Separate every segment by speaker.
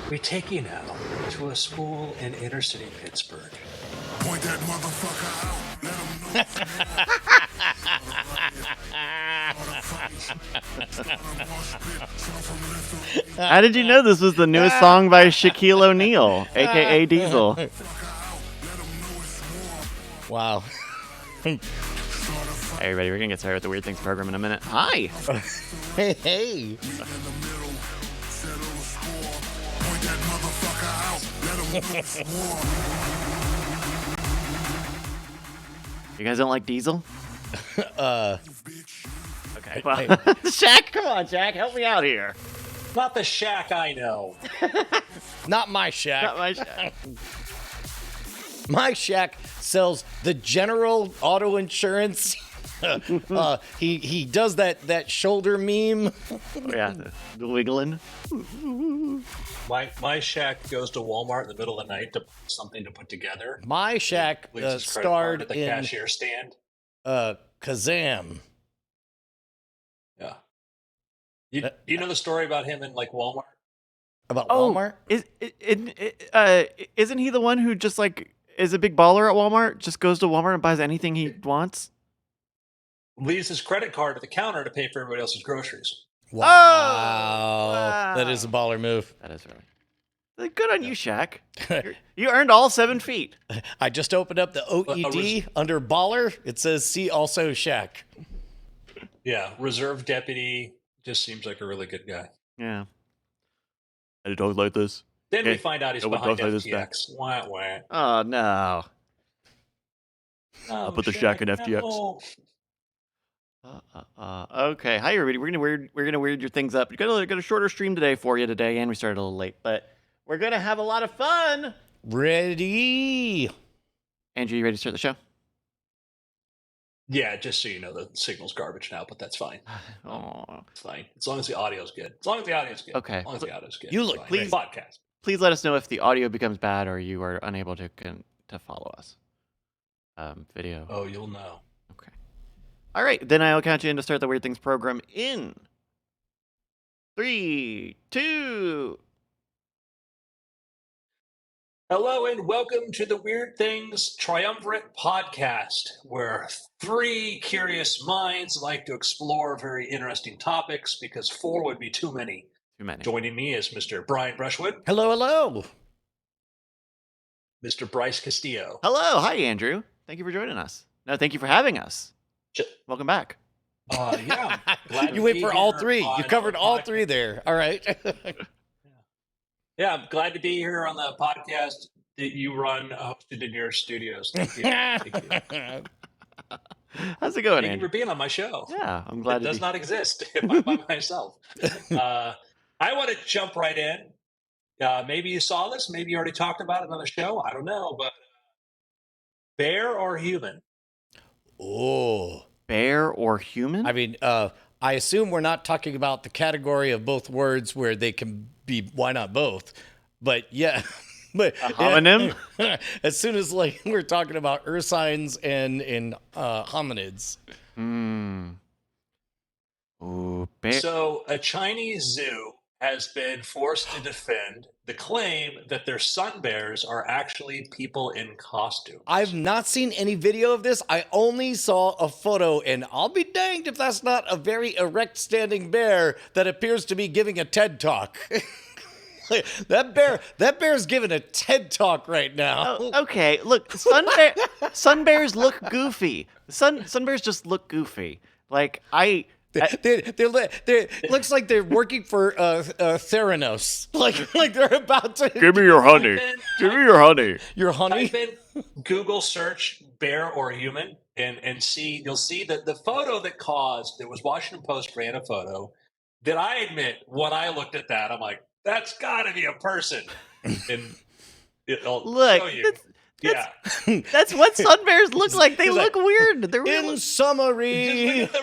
Speaker 1: We take you now to a school in inner city Pittsburgh.
Speaker 2: Point that motherfucker out. Let him know.
Speaker 3: How did you know this was the newest song by Shaquille O'Neal, aka Diesel?
Speaker 4: Wow.
Speaker 3: Hey everybody, we're gonna get started with the Weird Things program in a minute. Hi!
Speaker 4: Hey.
Speaker 2: Point that motherfucker out. Let him know it's war.
Speaker 3: You guys don't like Diesel? Okay. Well,
Speaker 4: Hey.
Speaker 3: Shaq, come on, Shaq, help me out here.
Speaker 1: Not the Shaq I know.
Speaker 4: Not my shack.
Speaker 3: Not my Shaq.
Speaker 4: My shack sells the general auto insurance. He does that shoulder meme.
Speaker 3: Yeah, the wiggling.
Speaker 1: My Shaq goes to Walmart in the middle of the night to something to put together.
Speaker 4: My shack
Speaker 1: Leaves his credit card
Speaker 4: starred
Speaker 1: at the
Speaker 4: in
Speaker 1: cashier stand.
Speaker 4: Kazam.
Speaker 1: Yeah. You know the story about him in like Walmart?
Speaker 4: About
Speaker 3: Oh,
Speaker 4: Walmart?
Speaker 3: Isn't he the one who just like is a big baller at Walmart? Just goes to Walmart and buys anything he wants?
Speaker 1: Leaves his credit card at the counter to pay for everybody else's groceries.
Speaker 4: Wow. That is a baller move.
Speaker 3: That is right. Good on you, Shaq. You earned all 7 feet.
Speaker 4: I just opened up the OED under baller. It says see also shack.
Speaker 1: Yeah, reserve deputy. Just seems like a really good guy.
Speaker 3: Yeah. Any dogs like this?
Speaker 1: Then we
Speaker 3: Okay.
Speaker 1: find out he's
Speaker 3: No one
Speaker 1: behind
Speaker 3: talks like this back.
Speaker 1: FTX. Wah, wah.
Speaker 3: Oh no.
Speaker 1: Oh,
Speaker 3: put the Shaq in FTX.
Speaker 1: no.
Speaker 3: Okay. Hi everybody. We're gonna weird your things up. We got a shorter stream today for you today, and we started a little late, but we're gonna have a lot of fun.
Speaker 4: Ready.
Speaker 3: Andrew, you ready to start the show?
Speaker 1: Yeah, just so you know, the signal's garbage now, but that's fine.
Speaker 3: Oh.
Speaker 1: It's fine. As long as the audio's good. As long as the audio's good.
Speaker 3: Okay.
Speaker 1: As long as the audio's good.
Speaker 4: You
Speaker 1: It's
Speaker 4: look
Speaker 1: fine.
Speaker 3: please-
Speaker 1: Podcast.
Speaker 3: Please let us know if the audio becomes bad or you are unable to follow us. Video.
Speaker 1: Oh, you'll know.
Speaker 3: Okay. All right, then I'll count you in to start the Weird Things program in 3, 2.
Speaker 1: Hello and welcome to the Weird Things Triumvirate podcast, where 3 curious minds like to explore very interesting topics because 4 would be too many.
Speaker 3: Too many.
Speaker 1: Joining me is Mr. Brian Brushwood,
Speaker 4: Hello, hello.
Speaker 1: Mr. Bryce Castillo.
Speaker 3: Hello, hi Andrew. Thank you for joining us. No, thank you for having us.
Speaker 1: J-
Speaker 3: Welcome back.
Speaker 1: Yeah. Glad
Speaker 4: You
Speaker 1: to
Speaker 4: wait
Speaker 1: be
Speaker 4: for all
Speaker 1: here
Speaker 4: 3.
Speaker 1: on
Speaker 4: You covered
Speaker 1: the
Speaker 4: all
Speaker 1: podcast.
Speaker 4: 3 there. All right.
Speaker 1: Yeah, I'm glad to be here on the podcast that you run, hosted in your studios. Thank you. Thank you.
Speaker 3: How's it going,
Speaker 1: Thank you
Speaker 3: Andrew?
Speaker 1: for being on my show.
Speaker 3: Yeah, I'm glad
Speaker 1: It
Speaker 3: to
Speaker 1: does
Speaker 3: be.
Speaker 1: not exist if I'm by myself. I want to jump right in. Maybe you saw this. Maybe you already talked about it on the show. I don't know. But bear or human?
Speaker 4: Oh.
Speaker 3: Bear or human?
Speaker 4: I mean, I assume we're not talking about the category of both words where they can be, why not both? But yeah. But
Speaker 3: A homonym?
Speaker 4: as soon as like we're talking about ursines and hominids.
Speaker 3: Ooh, bear.
Speaker 1: So a Chinese zoo has been forced to defend the claim that their sun bears are actually people in costume.
Speaker 4: I've not seen any video of this. I only saw a photo, and I'll be danged if that's not a very erect standing bear that appears to be giving a TED talk. That bear's giving a TED talk right now.
Speaker 3: Oh, okay, look, sun bears look goofy. Sun bears just look goofy. Like
Speaker 4: It looks like they're working for Theranos. Like they're about to
Speaker 3: give me your honey. Give me your honey.
Speaker 4: your honey.
Speaker 1: Type in Google search bear or human and see, you'll see that the photo that caused, it was Washington Post ran a photo that I admit, when I looked at that, I'm like, that's gotta be a person. And it'll
Speaker 3: Look,
Speaker 1: show you. Yeah.
Speaker 3: That's what sun bears look like. They
Speaker 4: He's
Speaker 3: look
Speaker 4: like,
Speaker 3: weird. They're
Speaker 4: In
Speaker 3: really.
Speaker 1: Just
Speaker 4: summary,
Speaker 1: look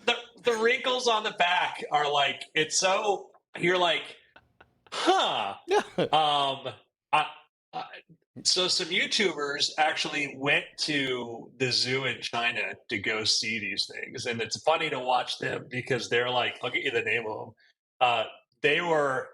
Speaker 1: at the wrinkles on the back are like, it's so, you're like, huh. So some YouTubers actually went to the zoo in China to go see these things, and it's funny to watch them because they're like, I'll get you the name of them. They were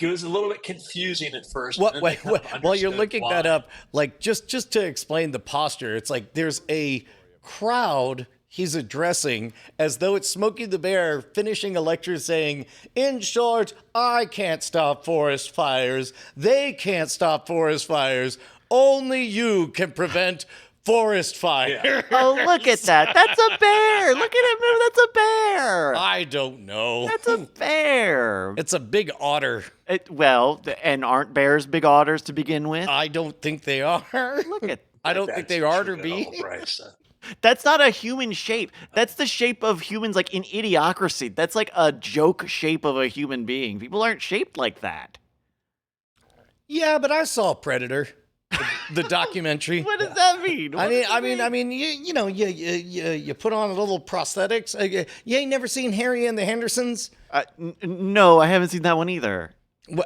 Speaker 1: it was a little bit confusing at first.
Speaker 4: What,
Speaker 1: and then
Speaker 4: wait,
Speaker 1: they kind of
Speaker 4: while you're
Speaker 1: understood
Speaker 4: looking
Speaker 1: why.
Speaker 4: that up, like just to explain the posture, it's like there's a crowd he's addressing as though it's Smokey the Bear finishing a lecture saying, in short, I can't stop forest fires. They can't stop forest fires. Only you can prevent forest fire.
Speaker 3: Oh, look at that. That's a bear. Look at him move. That's a bear.
Speaker 4: I don't know.
Speaker 3: That's a bear.
Speaker 4: It's a big otter.
Speaker 3: And aren't bears big otters to begin with?
Speaker 4: I don't think they are.
Speaker 3: Look at
Speaker 4: I don't think they are to be.
Speaker 1: Bryce.
Speaker 3: That's not a human shape. That's the shape of humans like in Idiocracy. That's like a joke shape of a human being. People aren't shaped like that.
Speaker 4: Yeah, but I saw Predator, the documentary.
Speaker 3: What does that mean?
Speaker 4: I mean, you put on a little prosthetics. You ain't never seen Harry and the Hendersons?
Speaker 3: No, I haven't seen that one either.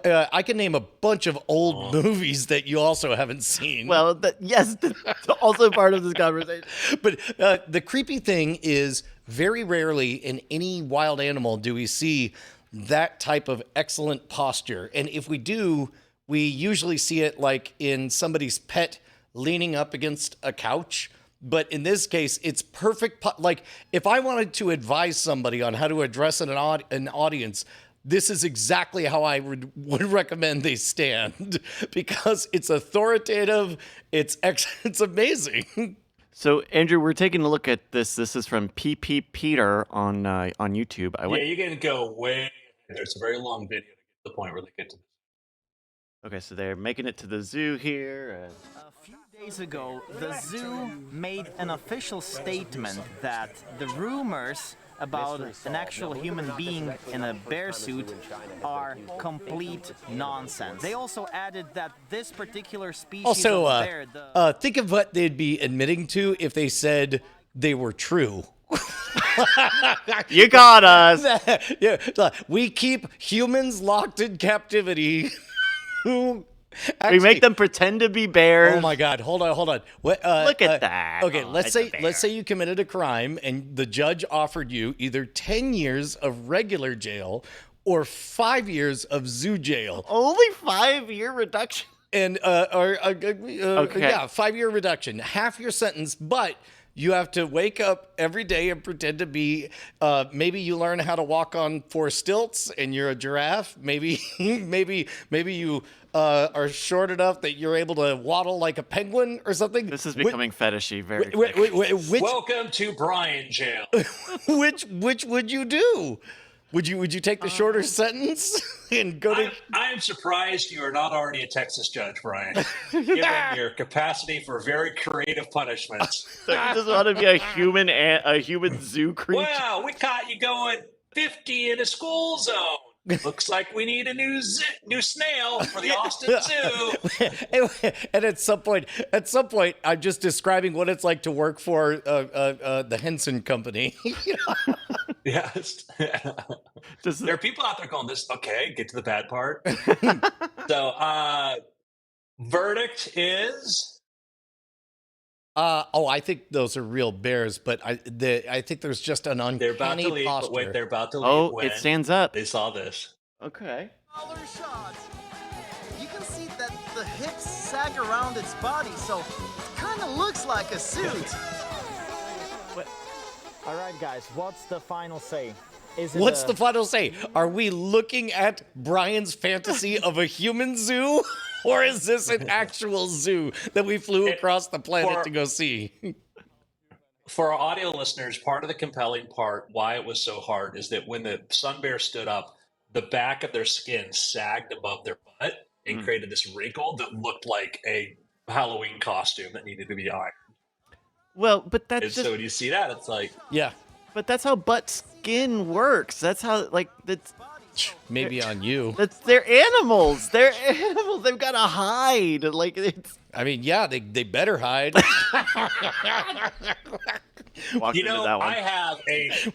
Speaker 4: I can name a bunch of old movies that you also haven't seen.
Speaker 3: Well, yes, that's also part of this conversation.
Speaker 4: But the creepy thing is very rarely in any wild animal do we see that type of excellent posture. And if we do, we usually see it like in somebody's pet leaning up against a couch. But in this case, it's perfect. Like if I wanted to advise somebody on how to address an audience, this is exactly how I would recommend they stand because it's authoritative. It's amazing.
Speaker 3: So, Andrew, we're taking a look at this. This is from PP Peter on YouTube.
Speaker 1: Yeah, you're going to go way. There's a very long video to get to the point where they get to.
Speaker 3: Okay, so they're making it to the zoo here.
Speaker 5: A few days ago, the zoo made an official statement that the rumors about an actual human being in a bear suit are complete nonsense. They also added that this particular species of bear...
Speaker 4: think of what they'd be admitting to if they said they were true.
Speaker 3: You got us.
Speaker 4: Yeah, we keep humans locked in captivity. Actually,
Speaker 3: we make them pretend to be bears.
Speaker 4: Oh my God! Hold on. Look
Speaker 3: at that.
Speaker 4: Okay,
Speaker 3: Oh,
Speaker 4: let's say you committed a crime and the judge offered you either 10 years of regular jail or 5 years of zoo jail.
Speaker 3: Only 5-year reduction.
Speaker 4: And
Speaker 3: Okay.
Speaker 4: yeah, 5-year reduction, half your sentence, but you have to wake up every day and pretend to be, maybe you learn how to walk on 4 stilts and you're a giraffe. Maybe you are short enough that you're able to waddle like a penguin or something.
Speaker 3: This is becoming fetishy very quickly.
Speaker 1: Welcome to Brian Jail.
Speaker 4: Which would you do? Would you take the shorter sentence and go to?
Speaker 1: I'm surprised you are not already a Texas judge, Brian. Given your capacity for very creative punishments.
Speaker 3: So you just want to be a human zoo creature?
Speaker 1: Wow, we caught you going 50 in a school zone. Looks like we need a new snail for the Austin Zoo.
Speaker 4: And at some point, I'm just describing what it's like to work for the Henson Company.
Speaker 1: Yes. There are people out there going, "This okay." Get to the bad part. So, verdict is.
Speaker 4: I think those are real bears, but I think there's just an uncanny
Speaker 1: They're about to leave.
Speaker 4: posture.
Speaker 1: But wait, they're about to leave.
Speaker 3: Oh,
Speaker 1: when
Speaker 3: it stands up.
Speaker 1: They saw this.
Speaker 3: Okay.
Speaker 5: Color shots. You can see that the hips sag around its body, so it kind of looks like a suit. All right, guys, what's the final say?
Speaker 4: What's the final say? Are we looking at Brian's fantasy of a human zoo? Or is this an actual zoo that we flew across the planet to go see?
Speaker 1: For our audio listeners, part of the compelling part, why it was so hard, is that when the sun bear stood up, the back of their skin sagged above their butt and created this wrinkle that looked like a Halloween costume that needed to be ironed.
Speaker 3: Well, but that's
Speaker 1: And
Speaker 3: just...
Speaker 1: so when you see that, it's like...
Speaker 4: Yeah.
Speaker 3: But that's how butt skin works. That's how, like, that's...
Speaker 4: Maybe on you.
Speaker 3: They're animals. They're animals. They've got to hide. Like, it's...
Speaker 4: I mean, yeah, they better hide.
Speaker 1: You know, I have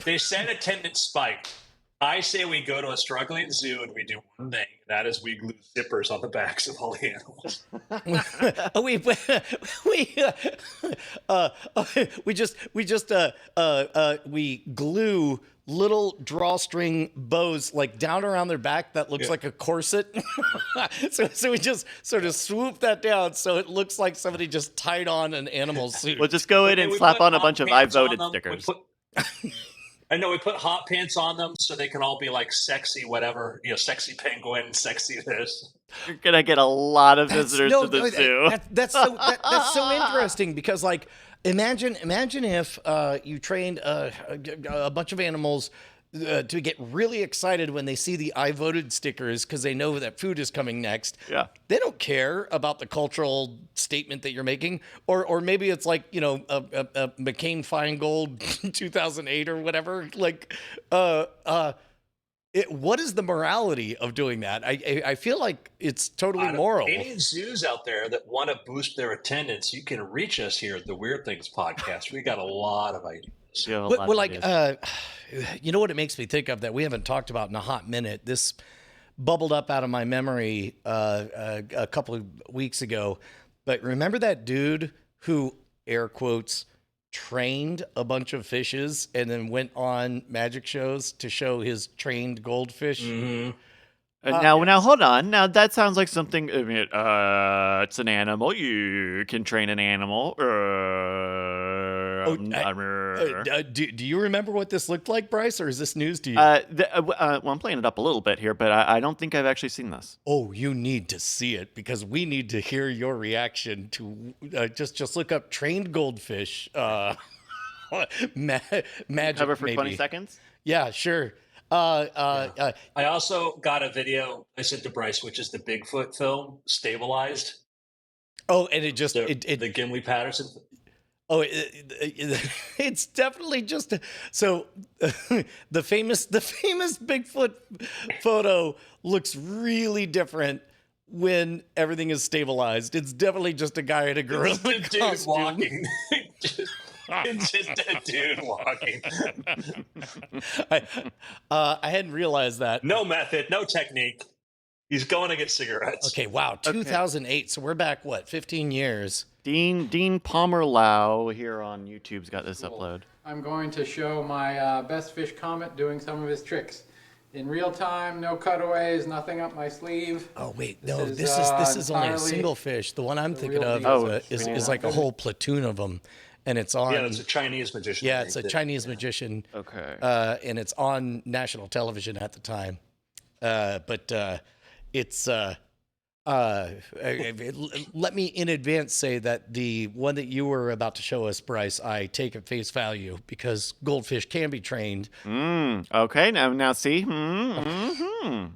Speaker 1: they said attendance spike. I say we go to a struggling zoo and we do one thing. That is, we glue zippers on the backs of all the animals. we glue
Speaker 4: little drawstring bows like down around their back that looks like a corset. so we just sort of swoop that down so it looks like somebody just tied on an animal suit.
Speaker 3: We'll just go in and
Speaker 1: We
Speaker 3: slap
Speaker 1: put
Speaker 3: on a
Speaker 1: hot
Speaker 3: bunch of I
Speaker 1: pants on
Speaker 3: voted
Speaker 1: them.
Speaker 3: stickers.
Speaker 1: I know we put hot pants on them so they can all be like sexy, whatever, sexy penguin, sexy this.
Speaker 3: You're gonna get a lot of visitors to the zoo.
Speaker 4: That's so interesting because like imagine if you trained a bunch of animals to get really excited when they see the I voted stickers because they know that food is coming next.
Speaker 3: Yeah.
Speaker 4: They don't care about the cultural statement that you're making, or maybe it's like a McCain Feingold 2008 or whatever. Like, what is the morality of doing that? I feel like it's totally moral.
Speaker 1: Any zoos out there that want to boost their attendance, you can reach us here at the Weird Things podcast. We got a lot of ideas.
Speaker 3: Yeah, a
Speaker 4: Well,
Speaker 3: lot
Speaker 4: well,
Speaker 3: of
Speaker 4: like,
Speaker 3: ideas.
Speaker 4: you know what it makes me think of that we haven't talked about in a hot minute? This bubbled up out of my memory a couple of weeks ago. But remember that dude who, air quotes, trained a bunch of fishes and then went on magic shows to show his trained goldfish?
Speaker 1: Mm-hmm.
Speaker 3: Now hold on. Now that sounds like something. I mean, it's an animal. You can train an animal.
Speaker 4: Do you remember what this looked like, Bryce, or is this news to you?
Speaker 3: Well, I'm playing it up a little bit here, but I don't think I've actually seen this.
Speaker 4: Oh, you need to see it because we need to hear your reaction to just look up trained goldfish. Magic.
Speaker 3: Cover for
Speaker 4: maybe.
Speaker 3: 20 seconds.
Speaker 4: Yeah, sure.
Speaker 1: I also got a video I sent to Bryce, which is the Bigfoot film, Stabilized.
Speaker 4: Oh, and it just
Speaker 1: The Gimli Patterson.
Speaker 4: Oh, it's definitely just so the famous Bigfoot photo looks really different when everything is stabilized. It's definitely just a guy in a gorilla
Speaker 1: It's a dude
Speaker 4: costume.
Speaker 1: walking. It's just a dude walking.
Speaker 4: I hadn't realized that.
Speaker 1: No method, no technique. He's going to get cigarettes.
Speaker 4: Okay, wow, 2008. So we're back 15 years.
Speaker 3: Dean Palmer Lau here on YouTube's got this upload.
Speaker 6: I'm going to show my best fish Comet doing some of his tricks. In real time, no cutaways, nothing up my sleeve.
Speaker 4: Oh wait, no,
Speaker 6: This
Speaker 4: this
Speaker 6: is,
Speaker 4: is only a
Speaker 6: entirely
Speaker 4: single fish. The one I'm thinking
Speaker 6: real
Speaker 4: of
Speaker 6: deal.
Speaker 4: is like a whole platoon of them, and it's on.
Speaker 1: Yeah, it's a Chinese magician.
Speaker 4: Yeah, it's a Chinese magician.
Speaker 3: Okay.
Speaker 4: And it's on national television at the time. But it's let me in advance say that the one that you were about to show us, Bryce, I take at face value because goldfish can be trained.
Speaker 3: Okay, now see.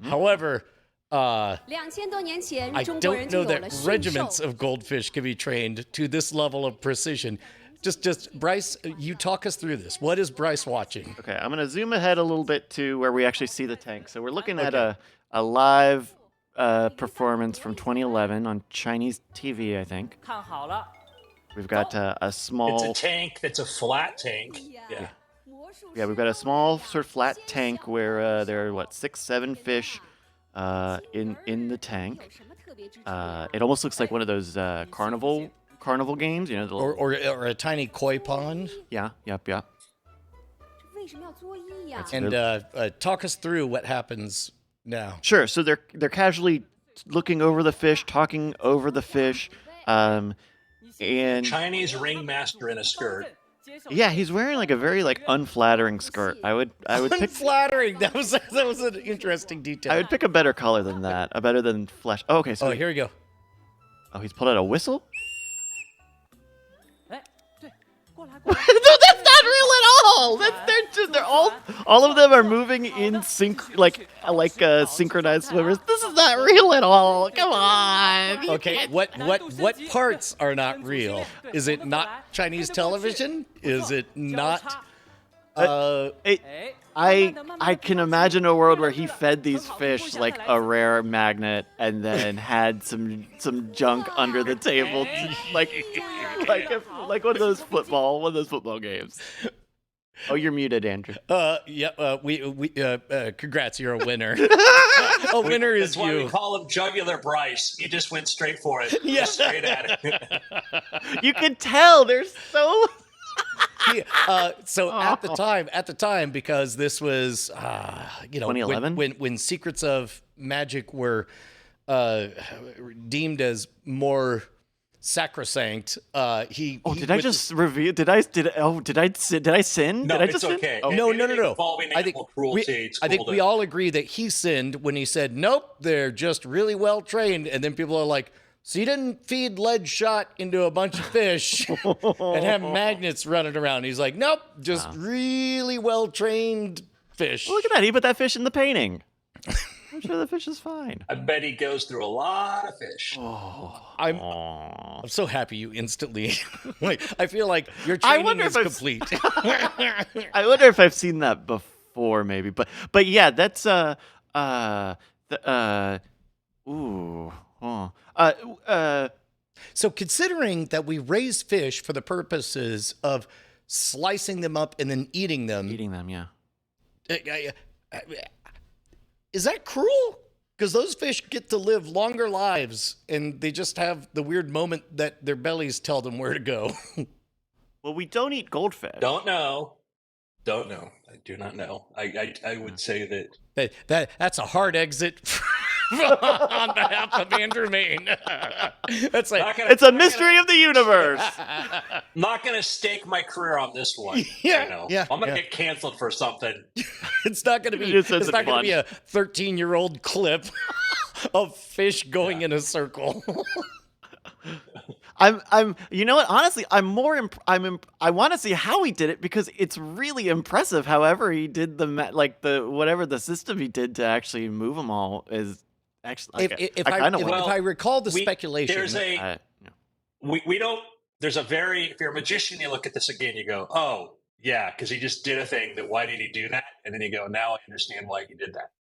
Speaker 4: However, I
Speaker 7: 2000多年前，中国
Speaker 4: don't
Speaker 7: 人就
Speaker 4: know
Speaker 7: 有了
Speaker 4: that
Speaker 7: 驯
Speaker 4: regiments
Speaker 7: 兽。
Speaker 4: of goldfish can be trained to this level of precision. Just Bryce, you talk us through this. What is Bryce watching?
Speaker 3: Okay, I'm gonna zoom ahead a little bit to where we actually see the tank. So we're looking at a live performance from 2011 on Chinese TV, I think.
Speaker 8: 看好了，
Speaker 3: We've got a small.
Speaker 1: It's a tank that's a flat tank. Yeah.
Speaker 3: Yeah, we've got a small sort of flat tank where there are 6, 7 fish in the tank. It almost looks like one of those carnival games, you know. The little,
Speaker 4: Or a tiny koi pond?
Speaker 3: yeah.
Speaker 7: 为什么要作揖呀？
Speaker 4: And talk us through what happens now.
Speaker 3: Sure. So they're casually looking over the fish, talking over the fish, and
Speaker 1: Chinese ringmaster in a skirt.
Speaker 8: 接受
Speaker 3: yeah, he's wearing like a very unflattering skirt. I would pick
Speaker 4: Unflattering. That was an interesting detail.
Speaker 3: I would pick a better color than that, a better than flesh. Oh, okay. So
Speaker 4: Oh, here we go.
Speaker 3: he's pulled out a whistle.
Speaker 8: 哎，对，过来
Speaker 3: No,
Speaker 8: 过来，
Speaker 3: that's not real at all. They're all of them are moving in sync, like synchronized swimmers. This is not real at all. Come on.
Speaker 4: Okay, what parts are not real? Is it not Chinese television? Is it not?
Speaker 3: I can imagine a world where he fed these fish like a rare magnet and then had some junk under the table, like one of those football games. Oh, you're muted, Andrew.
Speaker 4: Congrats, you're a winner. A winner is
Speaker 1: That's why we
Speaker 4: you.
Speaker 1: call him Jugular Bryce. He just went straight for it.
Speaker 4: Yeah.
Speaker 1: Just straight at it.
Speaker 3: You can tell they're so.
Speaker 4: So at the time, because this was,
Speaker 3: 2011?
Speaker 4: when Secrets of Magic were deemed as more sacrosanct, he.
Speaker 3: Oh, did I just reveal? Did I sin?
Speaker 1: No,
Speaker 3: did I
Speaker 1: it's
Speaker 3: just sin?
Speaker 1: okay.
Speaker 3: Oh,
Speaker 4: No.
Speaker 1: Involving
Speaker 4: I think
Speaker 1: animal cruelty, it's
Speaker 4: I think
Speaker 1: cool
Speaker 4: we
Speaker 1: to-
Speaker 4: all agree that he sinned when he said, "Nope, they're just really well trained." And then people are like, "So you didn't feed lead shot into a bunch of fish and have magnets running around?" He's like, "Nope, just really well trained fish."
Speaker 3: Look at that. He put that fish in the painting. I'm sure the fish is fine.
Speaker 1: I bet he goes through a lot of fish.
Speaker 4: I'm so happy you instantly like. I feel like your
Speaker 3: I
Speaker 4: training
Speaker 3: wonder
Speaker 4: is
Speaker 3: if
Speaker 4: complete.
Speaker 3: I wonder if I've seen that before, maybe. But yeah, that's ooh,
Speaker 4: So considering that we raise fish for the purposes of slicing them up and then eating them,
Speaker 3: yeah.
Speaker 4: is that cruel? Because those fish get to live longer lives, and they just have the weird moment that their bellies tell them where to go.
Speaker 3: Well, we don't eat goldfish.
Speaker 1: Don't know. I do not know. I would say that
Speaker 4: That's a hard exit on behalf of Andrew Main. That's like,
Speaker 3: It's a mystery of the universe.
Speaker 1: not gonna stake my career on this one.
Speaker 4: Yeah, yeah,
Speaker 1: I'm gonna
Speaker 4: yeah.
Speaker 1: get canceled for something.
Speaker 4: it's not going to be.
Speaker 3: It just
Speaker 4: It's
Speaker 3: says
Speaker 4: not
Speaker 3: it's
Speaker 4: going to
Speaker 3: fun.
Speaker 4: be a 13-year-old clip of fish going in a circle.
Speaker 3: You know what? Honestly, I want to see how he did it because it's really impressive. However, he did whatever the system he did to actually move them all is actually.
Speaker 4: If
Speaker 3: I kinda want-
Speaker 4: I recall the
Speaker 1: We-
Speaker 4: speculation,
Speaker 1: There's we don't. There's a very. If you're a magician, you look at this again, you go, oh yeah, because he just did a thing. That why did he do that? And then you go, now I understand why he did that.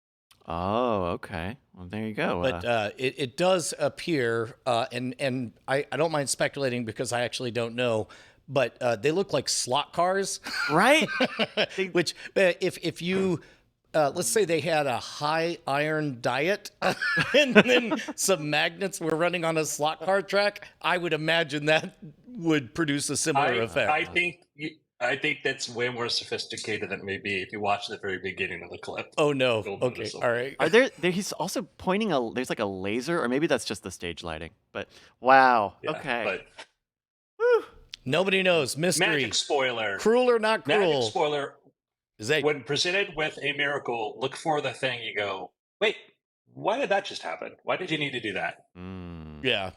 Speaker 3: Oh, okay. Well, there you go.
Speaker 4: but it does appear, and I don't mind speculating because I actually don't know, but they look like slot cars,
Speaker 3: right?
Speaker 4: which if you let's say they had a high iron diet and then some magnets were running on a slot car track, I would imagine that would produce a similar effect.
Speaker 1: I think that's way more sophisticated than it may be if you watch the very beginning of the clip.
Speaker 4: Oh no.
Speaker 1: Golden
Speaker 4: Okay.
Speaker 1: whistle.
Speaker 4: All right.
Speaker 3: Are there? He's also pointing there's like a laser, or maybe that's just the stage lighting. But wow.
Speaker 1: Yeah,
Speaker 3: okay.
Speaker 1: But
Speaker 4: Nobody knows. Mystery.
Speaker 1: magic spoiler.
Speaker 4: Cruel or not
Speaker 1: Magic
Speaker 4: cruel?
Speaker 1: spoiler.
Speaker 4: Is that
Speaker 1: When presented with a miracle, look for the thing. You go, wait, why did that just happen? Why did you need to do that?
Speaker 4: yeah.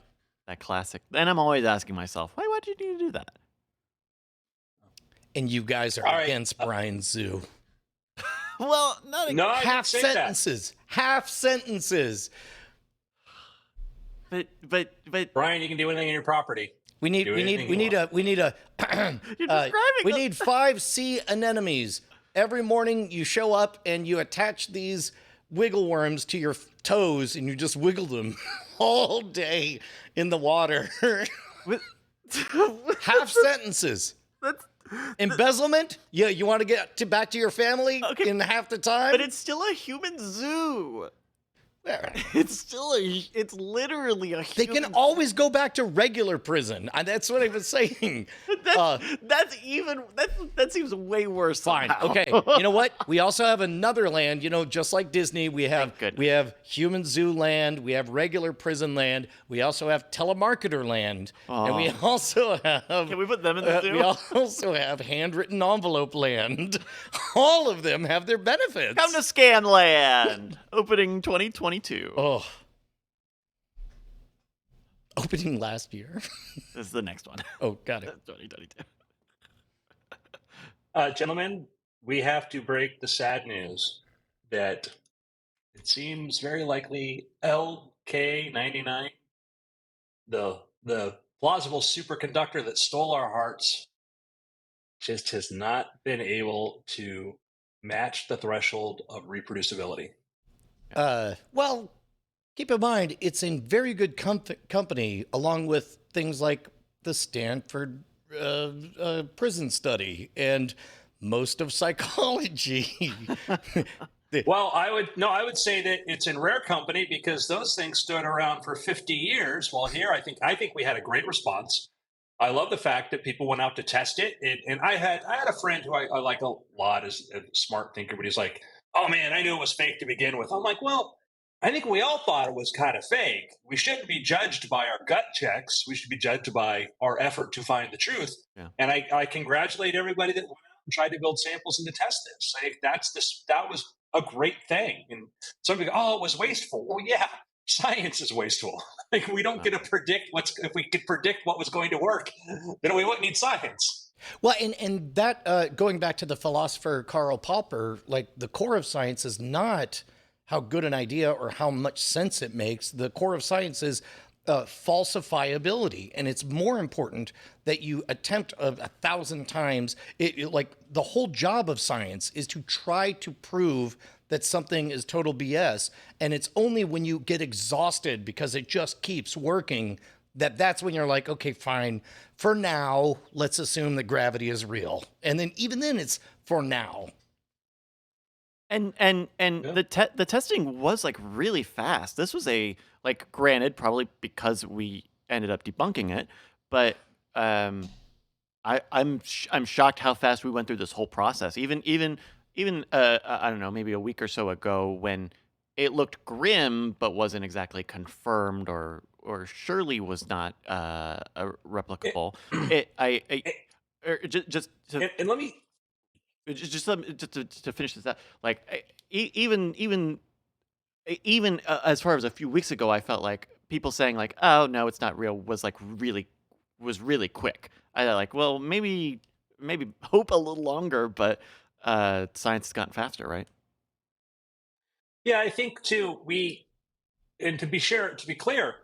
Speaker 3: That classic. And I'm always asking myself, why did you need to do that?
Speaker 4: And you guys are
Speaker 1: All right.
Speaker 4: against Brian Zoo.
Speaker 3: Well, not
Speaker 1: No, I didn't
Speaker 4: Half
Speaker 1: say that.
Speaker 4: sentences. Half sentences.
Speaker 3: but
Speaker 1: Brian, you can do anything in your property.
Speaker 4: We need
Speaker 1: Do
Speaker 4: we need
Speaker 1: anything
Speaker 4: we
Speaker 1: you
Speaker 4: need a we need a
Speaker 3: You're describing
Speaker 4: we
Speaker 3: them.
Speaker 4: need 5 sea anemones. Every morning you show up and you attach these wiggle worms to your toes and you just wiggle them all day in the water. Half sentences.
Speaker 3: that's
Speaker 4: Embezzlement? Yeah, you want to get back to your family
Speaker 3: Okay.
Speaker 4: in half the time?
Speaker 3: but it's still a human zoo. It's literally a
Speaker 4: They
Speaker 3: human
Speaker 4: can always go back to regular prison. That's what I was saying.
Speaker 3: That seems way worse.
Speaker 4: Fine.
Speaker 3: somehow.
Speaker 4: Okay. You know what? We also have another land. Just like Disney, we have human zoo land. We have regular prison land. We also have telemarketer land, and we also have.
Speaker 3: Can we put them in the zoo?
Speaker 4: We also have handwritten envelope land. All of them have their benefits.
Speaker 3: Come to Scanland, opening 2022.
Speaker 4: Oh. Opening last year.
Speaker 3: This is the next one.
Speaker 4: Oh, got it.
Speaker 3: 2022.
Speaker 1: Gentlemen, we have to break the sad news that it seems very likely LK99, the plausible superconductor that stole our hearts, just has not been able to match the threshold of reproducibility.
Speaker 4: Well, keep in mind, it's in very good company, along with things like the Stanford prison study and most of psychology.
Speaker 1: Well, I would say that it's in rare company because those things stood around for 50 years. While here, I think we had a great response. I love the fact that people went out to test it. And I had a friend who I like a lot, as a smart thinker, but he's like, "Oh man, I knew it was fake to begin with." I'm like, "Well, I think we all thought it was kind of fake. We shouldn't be judged by our gut checks. We should be judged by our effort to find the truth."
Speaker 3: Yeah.
Speaker 1: And I congratulate everybody that went out and tried to build samples and to test this. I think that was a great thing. And somebody go, "Oh, it was wasteful." Well, yeah, science is wasteful. Like we don't get to predict if we could predict what was going to work, then we wouldn't need science.
Speaker 4: Well, and that going back to the philosopher Karl Popper, like the core of science is not how good an idea or how much sense it makes. The core of science is falsifiability, and it's more important that you attempt 1,000 times. Like the whole job of science is to try to prove that something is total BS, and it's only when you get exhausted because it just keeps working that's when you're like, okay, fine. For now, let's assume that gravity is real, and then even then, it's for now.
Speaker 3: And the testing was like really fast. This was granted, probably because we ended up debunking it, but I'm shocked how fast we went through this whole process. Even I don't know, maybe a week or so ago, when it looked grim but wasn't exactly confirmed or surely was not replicable. Just
Speaker 1: let me
Speaker 3: to finish this up, like even as far as a few weeks ago, I felt like people saying like, "Oh no, it's not real," was really quick. I like, well, maybe hope a little longer, but science has gotten faster, right?
Speaker 1: Yeah, I think too. To be clear,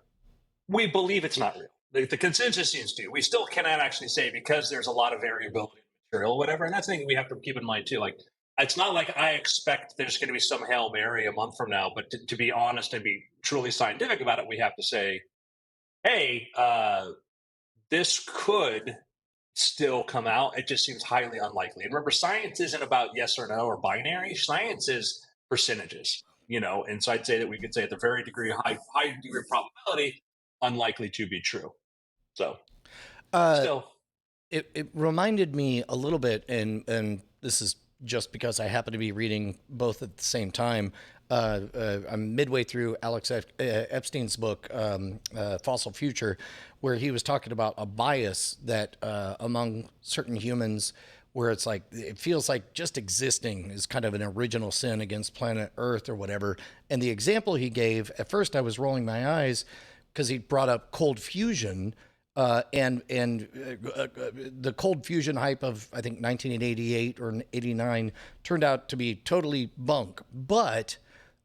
Speaker 1: we believe it's not real. The consensus seems to. We still cannot actually say, because there's a lot of variability in material, whatever. And that's the thing we have to keep in mind too. Like, it's not like I expect there's going to be some Hail Mary a month from now. But to be honest and be truly scientific about it, we have to say, hey, this could still come out. It just seems highly unlikely. And remember, science isn't about yes or no or binary. Science is percentages, And so I'd say that we could say at the high degree of probability, unlikely to be true. So still.
Speaker 4: It reminded me a little bit, and this is just because I happen to be reading both at the same time. I'm midway through Alex Epstein's book, Fossil Future, where he was talking about a bias that among certain humans, where it's like, it feels like just existing is kind of an original sin against planet Earth or whatever. And the example he gave, at first I was rolling my eyes because he brought up cold fusion. And the cold fusion hype of, I think, 1988 or 89 turned out to be totally bunk. But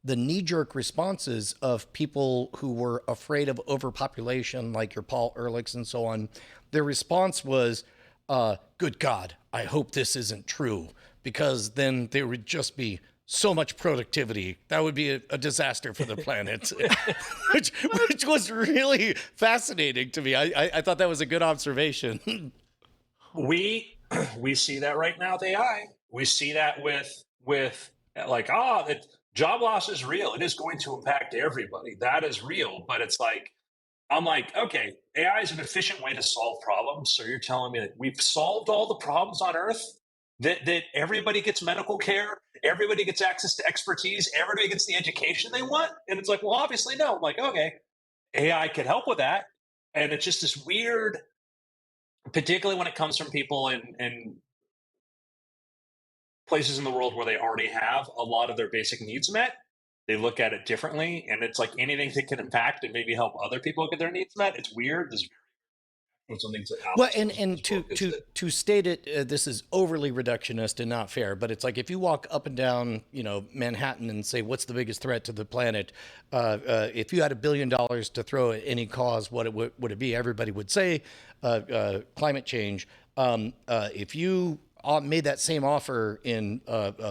Speaker 4: the knee-jerk responses of people who were afraid of overpopulation, like your Paul Ehrlichs and so on, their response was, good God, I hope this isn't true, because then there would just be so much productivity. That would be a disaster for the planet, which was really fascinating to me. I thought that was a good observation.
Speaker 1: We see that right now with AI. We see that with like, that job loss is real. It is going to impact everybody. That is real. But it's like, I'm like, okay, AI is an efficient way to solve problems. So you're telling me that we've solved all the problems on Earth? That everybody gets medical care, everybody gets access to expertise, everybody gets the education they want? And it's like, well, obviously no. I'm like, okay, AI could help with that. And it's just this weird, particularly when it comes from people in places in the world where they already have a lot of their basic needs met. They look at it differently, and it's like anything that can impact and maybe help other people get their needs met. It's weird.
Speaker 4: Well, and to state it, this is overly reductionist and not fair, but it's like, if you walk up and down, Manhattan and say, what's the biggest threat to the planet? If you had $1 billion to throw at any cause, what would it be? Everybody would say climate change. If you made that same offer in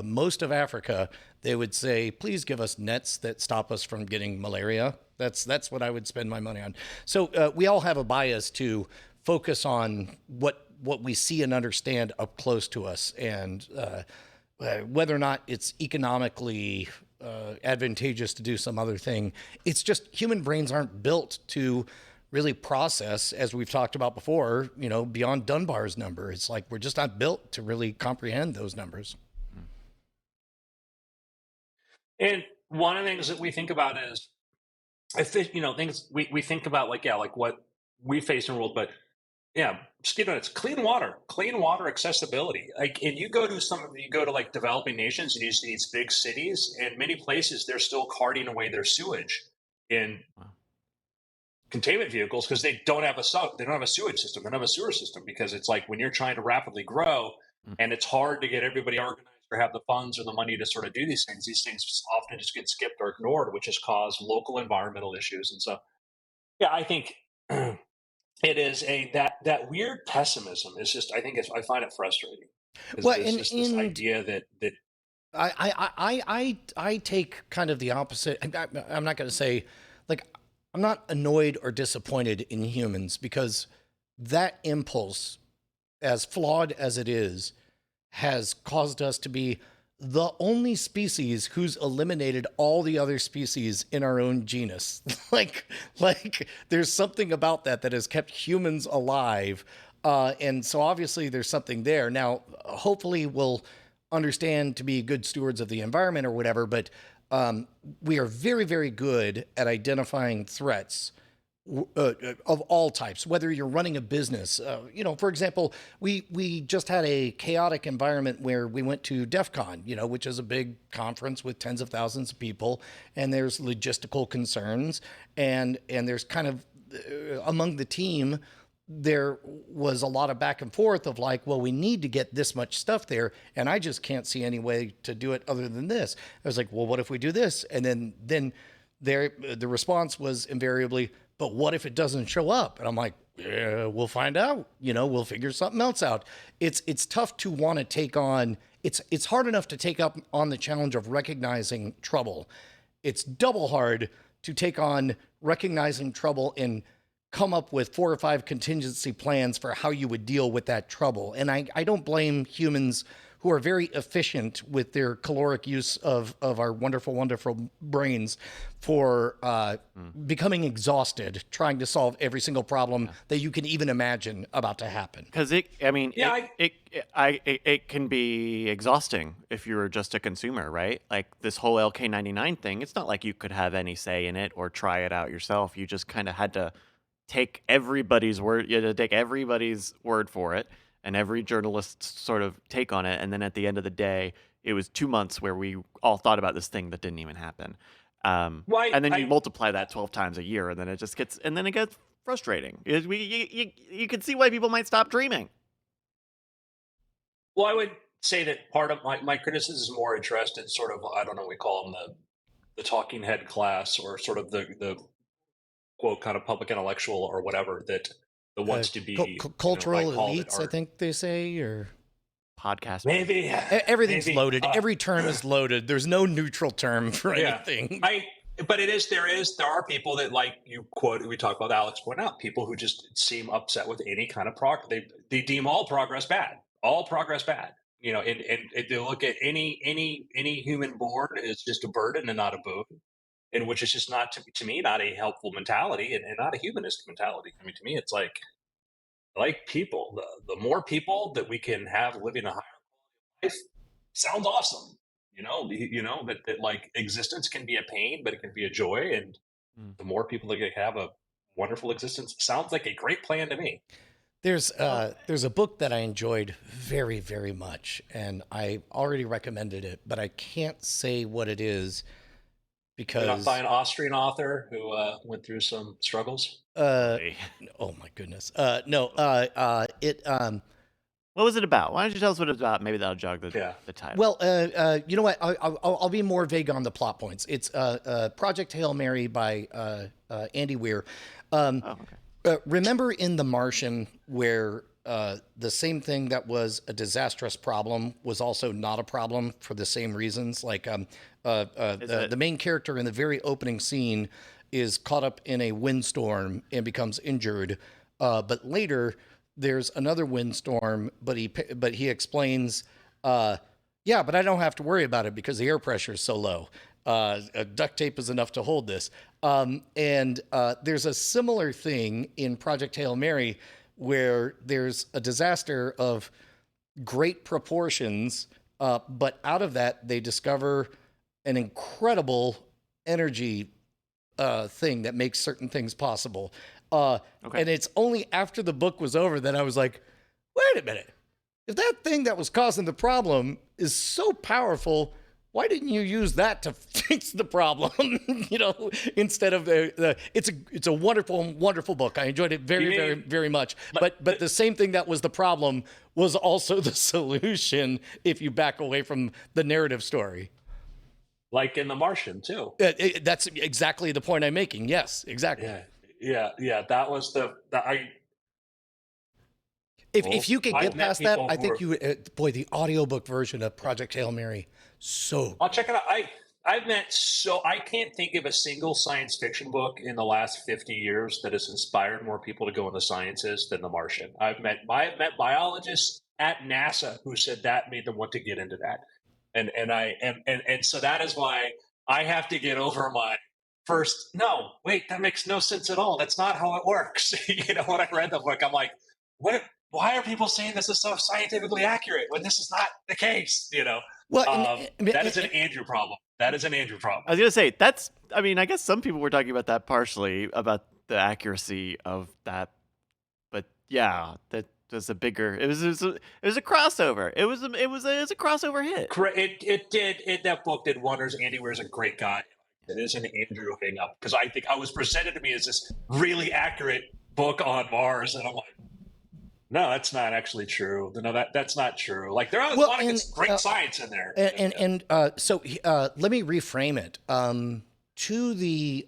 Speaker 4: most of Africa, they would say, please give us nets that stop us from getting malaria. That's what I would spend my money on. So we all have a bias to focus on what we see and understand up close to us, and whether or not it's economically advantageous to do some other thing. It's just human brains aren't built to really process, as we've talked about before, beyond Dunbar's number. It's like we're just not built to really comprehend those numbers.
Speaker 1: And one of the things that we think about is, I think, things we think about like what we face in the world, but yeah, it's clean water accessibility. Like, and you go to like developing nations and you see these big cities, and many places they're still carting away their sewage in containment vehicles because they don't have a sewage system, they don't have a sewer system, because it's like when you're trying to rapidly grow and it's hard to get everybody organized or have the funds or the money to sort of do these things often just get skipped or ignored, which has caused local environmental issues. And so, yeah, I think it is that weird pessimism is just, I find it frustrating.
Speaker 4: Well,
Speaker 1: This idea that
Speaker 4: I take kind of the opposite. I'm not going to say, like, I'm not annoyed or disappointed in humans, because that impulse, as flawed as it is, has caused us to be the only species who's eliminated all the other species in our own genus. like there's something about that has kept humans alive. And so obviously there's something there. Now, hopefully we'll understand to be good stewards of the environment or whatever, but we are very, very good at identifying threats of all types, whether you're running a business. For example, we just had a chaotic environment where we went to DEF CON, which is a big conference with tens of thousands of people, and there's logistical concerns, and there's kind of among the team, there was a lot of back and forth of like, well, we need to get this much stuff there, and I just can't see any way to do it other than this. I was like, well, what if we do this? And then the response was invariably, but what if it doesn't show up? And I'm like, yeah, we'll find out. We'll figure something else out. It's tough to want to take on. It's hard enough to take up on the challenge of recognizing trouble. It's double hard to take on recognizing trouble and come up with 4 or 5 contingency plans for how you would deal with that trouble. And I don't blame humans who are very efficient with their caloric use of our wonderful, wonderful brains for becoming exhausted trying to solve every single problem that you can even imagine about to happen.
Speaker 3: Because it can be exhausting if you're just a consumer, right? Like this whole LK99 thing, it's not like you could have any say in it or try it out yourself. You just kind of had to take everybody's word. You had to take everybody's word for it, and every journalist's sort of take on it. And then at the end of the day, it was 2 months where we all thought about this thing that didn't even happen. And then you multiply that 12 times a year, and then it just gets frustrating. You can see why people might stop dreaming.
Speaker 1: Well, I would say that part of my criticism is more addressed in sort of, I don't know, we call them the talking head class, or sort of the quote kind of public intellectual or whatever that wants to be
Speaker 4: cultural elites, I think they say, or
Speaker 3: podcast.
Speaker 1: Maybe
Speaker 4: everything's loaded. Every term is loaded. There's no neutral term for anything.
Speaker 1: But there are people that, like you quote, we talked about, Alex point out, people who just seem upset with any kind of progress. They deem all progress bad. And they look at any human born as just a burden and not a boon. And which is just not, to me, not a helpful mentality, and not a humanistic mentality. I mean, to me, it's like people. The more people that we can have living a higher life sounds awesome. That like existence can be a pain, but it can be a joy. And the more people that can have a wonderful existence sounds like a great plan to me.
Speaker 4: There's a book that I enjoyed very, very much, and I already recommended it, but I can't say what it is. Because
Speaker 1: by an Austrian author who went through some struggles.
Speaker 4: Oh my goodness. No.
Speaker 3: What was it about? Why don't you tell us what it's about? Maybe that'll jog the title.
Speaker 4: Well, you know what? I'll be more vague on the plot points. It's Project Hail Mary by Andy Weir. Remember in The Martian where the same thing that was a disastrous problem was also not a problem for the same reasons? Like the main character in the very opening scene is caught up in a windstorm and becomes injured. But later there's another windstorm, but he explains, but I don't have to worry about it because the air pressure is so low. Duct tape is enough to hold this. And there's a similar thing in Project Hail Mary where there's a disaster of great proportions, but out of that, they discover an incredible energy thing that makes certain things possible. And it's only after the book was over that I was like, wait a minute. If that thing that was causing the problem is so powerful, why didn't you use that to fix the problem? Instead of it's a wonderful, wonderful book. I enjoyed it very, very much. But the same thing that was the problem was also the solution if you back away from the narrative story.
Speaker 1: Like in The Martian too.
Speaker 4: That's exactly the point I'm making. Yes, exactly.
Speaker 1: Yeah. That was
Speaker 4: If you could
Speaker 1: I've
Speaker 4: get
Speaker 1: met
Speaker 4: past that,
Speaker 1: people
Speaker 4: I
Speaker 1: who
Speaker 4: think you would, the audiobook version of Project Hail Mary, so
Speaker 1: I'll check it out. I can't think of a single science fiction book in the last 50 years that has inspired more people to go into sciences than The Martian. I've met biologists at NASA who said that made them want to get into that. And so that is why I have to get over my first, no, wait, that makes no sense at all. That's not how it works. When I read the book, I'm like, why are people saying this is so scientifically accurate when this is not the case?
Speaker 4: Well,
Speaker 1: that is an Andrew problem. That is an Andrew problem.
Speaker 3: I was gonna say I guess some people were talking about that partially about the accuracy of that, but yeah, that was a bigger. It was a crossover. It was a crossover hit.
Speaker 1: That book did wonders. Andy Weir's a great guy. It is an Andrew hang up because I think I was presented to me as this really accurate book on Mars, and I'm like, no, that's not actually true. No, that's not true. Like there are a lot of great science in there.
Speaker 4: So let me reframe it. To the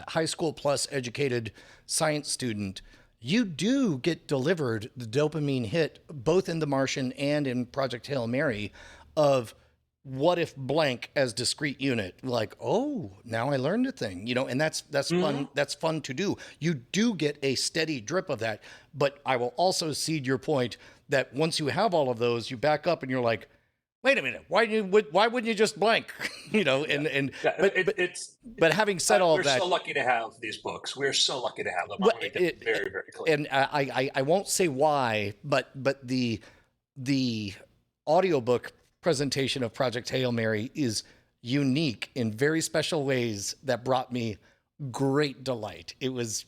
Speaker 4: high school plus educated science student, you do get delivered the dopamine hit both in The Martian and in Project Hail Mary of what if blank as discrete unit, like, oh, now I learned a thing, and that's fun. That's fun to do. You do get a steady drip of that, but I will also cede your point that once you have all of those, you back up and you're like, wait a minute, why wouldn't you just blank? But having said all that,
Speaker 1: we're so lucky to have these books. We're so lucky to have them. I want to make that very, very clear.
Speaker 4: And I won't say why, but the audiobook presentation of Project Hail Mary is unique in very special ways that brought me great delight. It was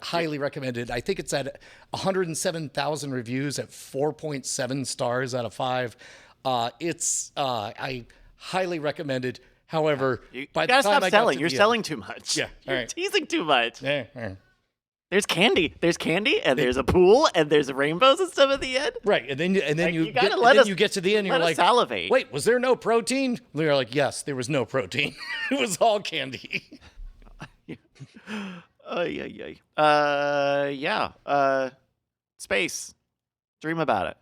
Speaker 4: highly recommended. I think it's at 107,000 reviews at 4.7 stars out of 5. I highly recommend it. However,
Speaker 3: by the time I selling, you're selling too much.
Speaker 4: Yeah,
Speaker 3: you're teasing too much.
Speaker 4: Yeah.
Speaker 3: There's candy, and there's a pool, and there's rainbows and stuff at the end.
Speaker 4: Right, and then you get to the end, and you're like,
Speaker 3: salivate.
Speaker 4: Wait, was there no protein? You're like, yes, there was no protein. It was all candy.
Speaker 3: Space. Dream about it.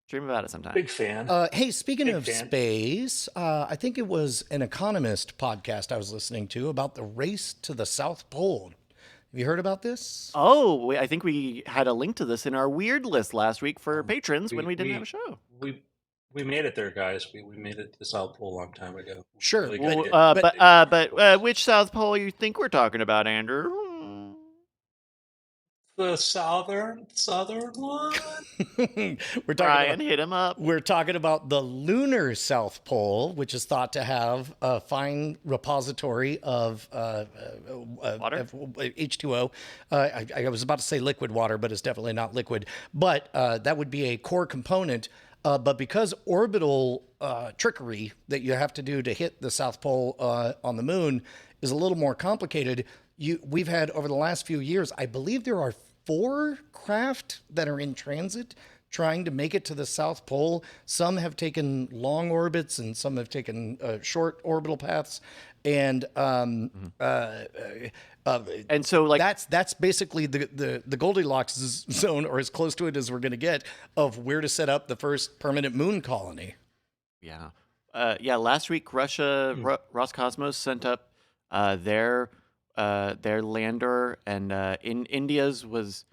Speaker 3: Dream about it sometime.
Speaker 1: Big fan.
Speaker 4: Hey, speaking of space, I think it was an Economist podcast I was listening to about the race to the South Pole. Have you heard about this?
Speaker 3: Oh, I think we had a link to this in our weird list last week for patrons when we didn't have a show.
Speaker 1: We made it there, guys. We made it to the South Pole a long time ago.
Speaker 4: Sure.
Speaker 1: Really
Speaker 3: but which South Pole you think we're talking about, Andrew?
Speaker 1: The southern one.
Speaker 4: We're talking
Speaker 3: Brian, hit him up.
Speaker 4: We're talking about the lunar South Pole, which is thought to have a fine repository of
Speaker 3: water,
Speaker 4: of H2O. I was about to say liquid water, but it's definitely not liquid. But that would be a core component. But because orbital trickery that you have to do to hit the South Pole on the moon is a little more complicated, we've had over the last few years, I believe there are 4 craft that are in transit trying to make it to the South Pole. Some have taken long orbits and some have taken short orbital paths. And
Speaker 3: so like
Speaker 4: that's basically the Goldilocks zone, or as close to it as we're going to get, of where to set up the first permanent moon colony.
Speaker 3: Yeah. Last week, Roscosmos sent up their lander, and in India's was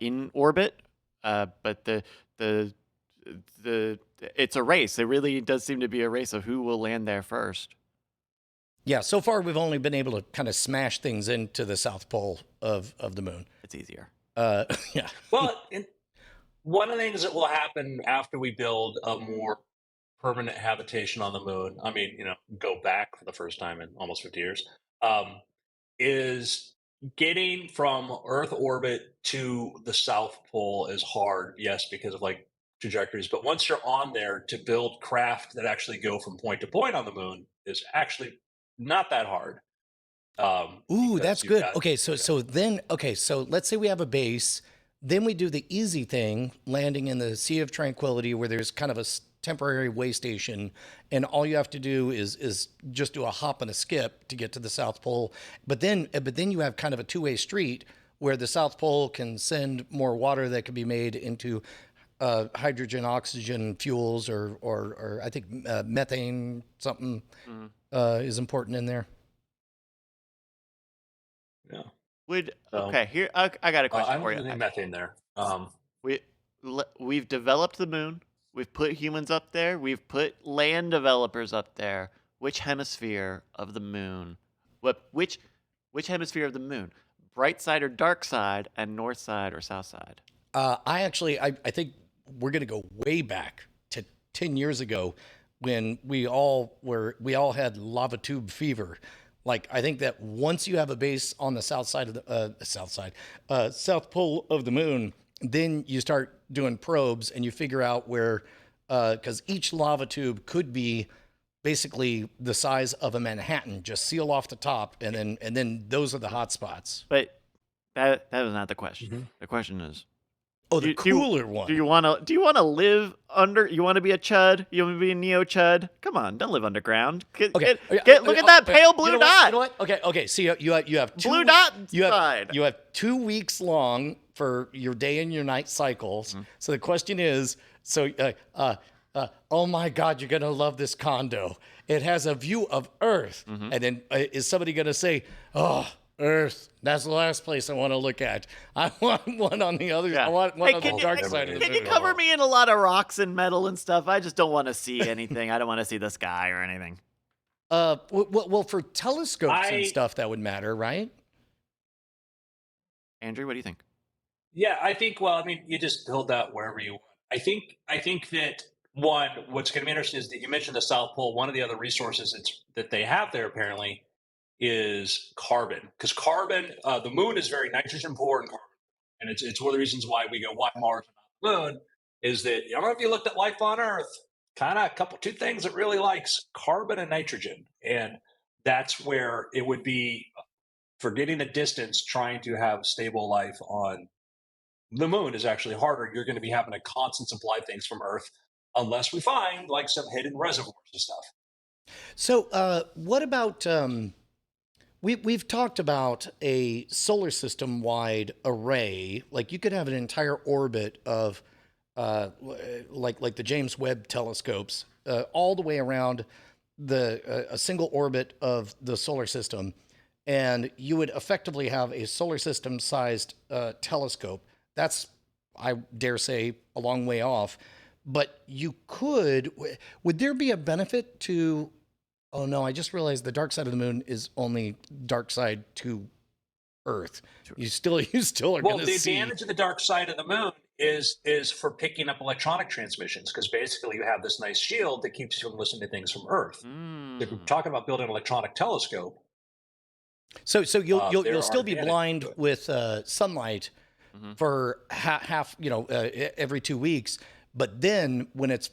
Speaker 3: in orbit, but the it's a race. It really does seem to be a race of who will land there first.
Speaker 4: Yeah, so far we've only been able to kind of smash things into the South Pole of the moon.
Speaker 3: It's easier.
Speaker 4: Yeah.
Speaker 1: Well, one of the things that will happen after we build a more permanent habitation on the moon, I mean, go back for the first time in almost 50 years, is getting from Earth orbit to the South Pole is hard, yes, because of like trajectories. But once you're on there, to build craft that actually go from point to point on the moon is actually not that hard.
Speaker 4: Ooh,
Speaker 1: because
Speaker 4: that's
Speaker 1: you've
Speaker 4: good.
Speaker 1: got-
Speaker 4: Okay, so let's say we have a base, then we do the easy thing, landing in the Sea of Tranquility, where there's kind of a temporary way station, and all you have to do is just do a hop and a skip to get to the South Pole. But then you have kind of a two-way street where the South Pole can send more water that can be made into hydrogen, oxygen fuels, or I think methane something is important in there.
Speaker 1: Yeah.
Speaker 3: Okay, here I got a question
Speaker 1: I'm
Speaker 3: for you.
Speaker 1: using methane there.
Speaker 3: We've developed the moon. We've put humans up there. We've put land developers up there. Which hemisphere of the moon? Which hemisphere of the moon? Bright side or dark side, and north side or south side?
Speaker 4: I think we're going to go way back to 10 years ago when we all had lava tube fever. Like, I think that once you have a base on the south side of the South Pole of the moon, then you start doing probes and you figure out where, because each lava tube could be basically the size of a Manhattan, just seal off the top, and then those are the hot spots.
Speaker 3: But that was not the question.
Speaker 1: Mm-hmm.
Speaker 3: The question is,
Speaker 4: The cooler one.
Speaker 3: do you want to live under? You want to be a chud? You want to be a neo chud? Come on, don't live underground. Look at that pale blue dot.
Speaker 4: You know what? Okay. See, you have two,
Speaker 3: Blue dot
Speaker 4: You
Speaker 3: side.
Speaker 4: have 2 weeks long for your day and your night cycles.
Speaker 3: Mm-hmm.
Speaker 4: So the question is, oh my God, you're gonna love this condo. It has a view of Earth,
Speaker 3: Mm-hmm.
Speaker 4: and then is somebody gonna say, oh, Earth? That's the last place I want to look at. I want one on the other.
Speaker 3: Yeah.
Speaker 4: I want one on
Speaker 3: Can
Speaker 4: the
Speaker 3: you-
Speaker 4: dark side of the
Speaker 3: Can you
Speaker 4: moon.
Speaker 3: cover me in a lot of rocks and metal and stuff? I just don't want to see anything. I don't want to see the sky or anything.
Speaker 4: Well, for telescopes and
Speaker 1: I-
Speaker 4: stuff, that would matter, right?
Speaker 3: Andrew, what do you think?
Speaker 1: Yeah, I think. Well, I mean, you just build that wherever you want. I think that what's going to be interesting is that you mentioned the South Pole. One of the other resources that they have there apparently is carbon, because carbon, the moon is very nitrogen poor and carbon, and it's one of the reasons why we go, why Mars and not the moon, is that, I don't know if you looked at life on Earth, kind of two things it really likes: carbon and nitrogen, and that's where it would be, for getting the distance, trying to have stable life on the moon is actually harder. You're going to be having a constant supply of things from Earth, unless we find like some hidden reservoirs and stuff.
Speaker 4: So, what about we've talked about a solar system wide array? Like, you could have an entire orbit of like the James Webb telescopes, all the way around a single orbit of the solar system, and you would effectively have a solar system sized telescope. That's, I dare say, a long way off. But you could, would there be a benefit to, oh no, I just realized the dark side of the moon is only dark side to Earth. You still are
Speaker 1: Well,
Speaker 4: going to
Speaker 1: the
Speaker 4: see.
Speaker 1: advantage of the dark side of the moon is for picking up electronic transmissions, because basically you have this nice shield that keeps you from listening to things from Earth. If we're talking about building an electronic telescope,
Speaker 4: So you'll
Speaker 1: there
Speaker 4: you'll still
Speaker 1: are
Speaker 4: be
Speaker 1: advantages
Speaker 4: blind
Speaker 1: to it.
Speaker 4: with sunlight for half, every 2 weeks. But then when it's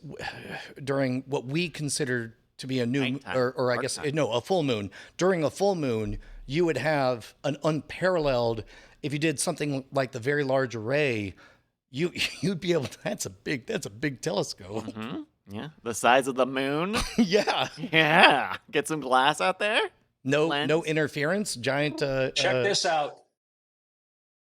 Speaker 4: during what we consider to be a new,
Speaker 3: Nighttime.
Speaker 4: or I
Speaker 3: Dark
Speaker 4: guess,
Speaker 3: time.
Speaker 4: no, a full moon. During a full moon, you would have an unparalleled, if you did something like the Very Large Array, you'd be able to, that's a big telescope.
Speaker 3: Yeah, the size of the moon.
Speaker 4: Yeah.
Speaker 3: Yeah, get some glass out there.
Speaker 4: No
Speaker 3: Lens.
Speaker 4: interference, giant,
Speaker 1: check this out.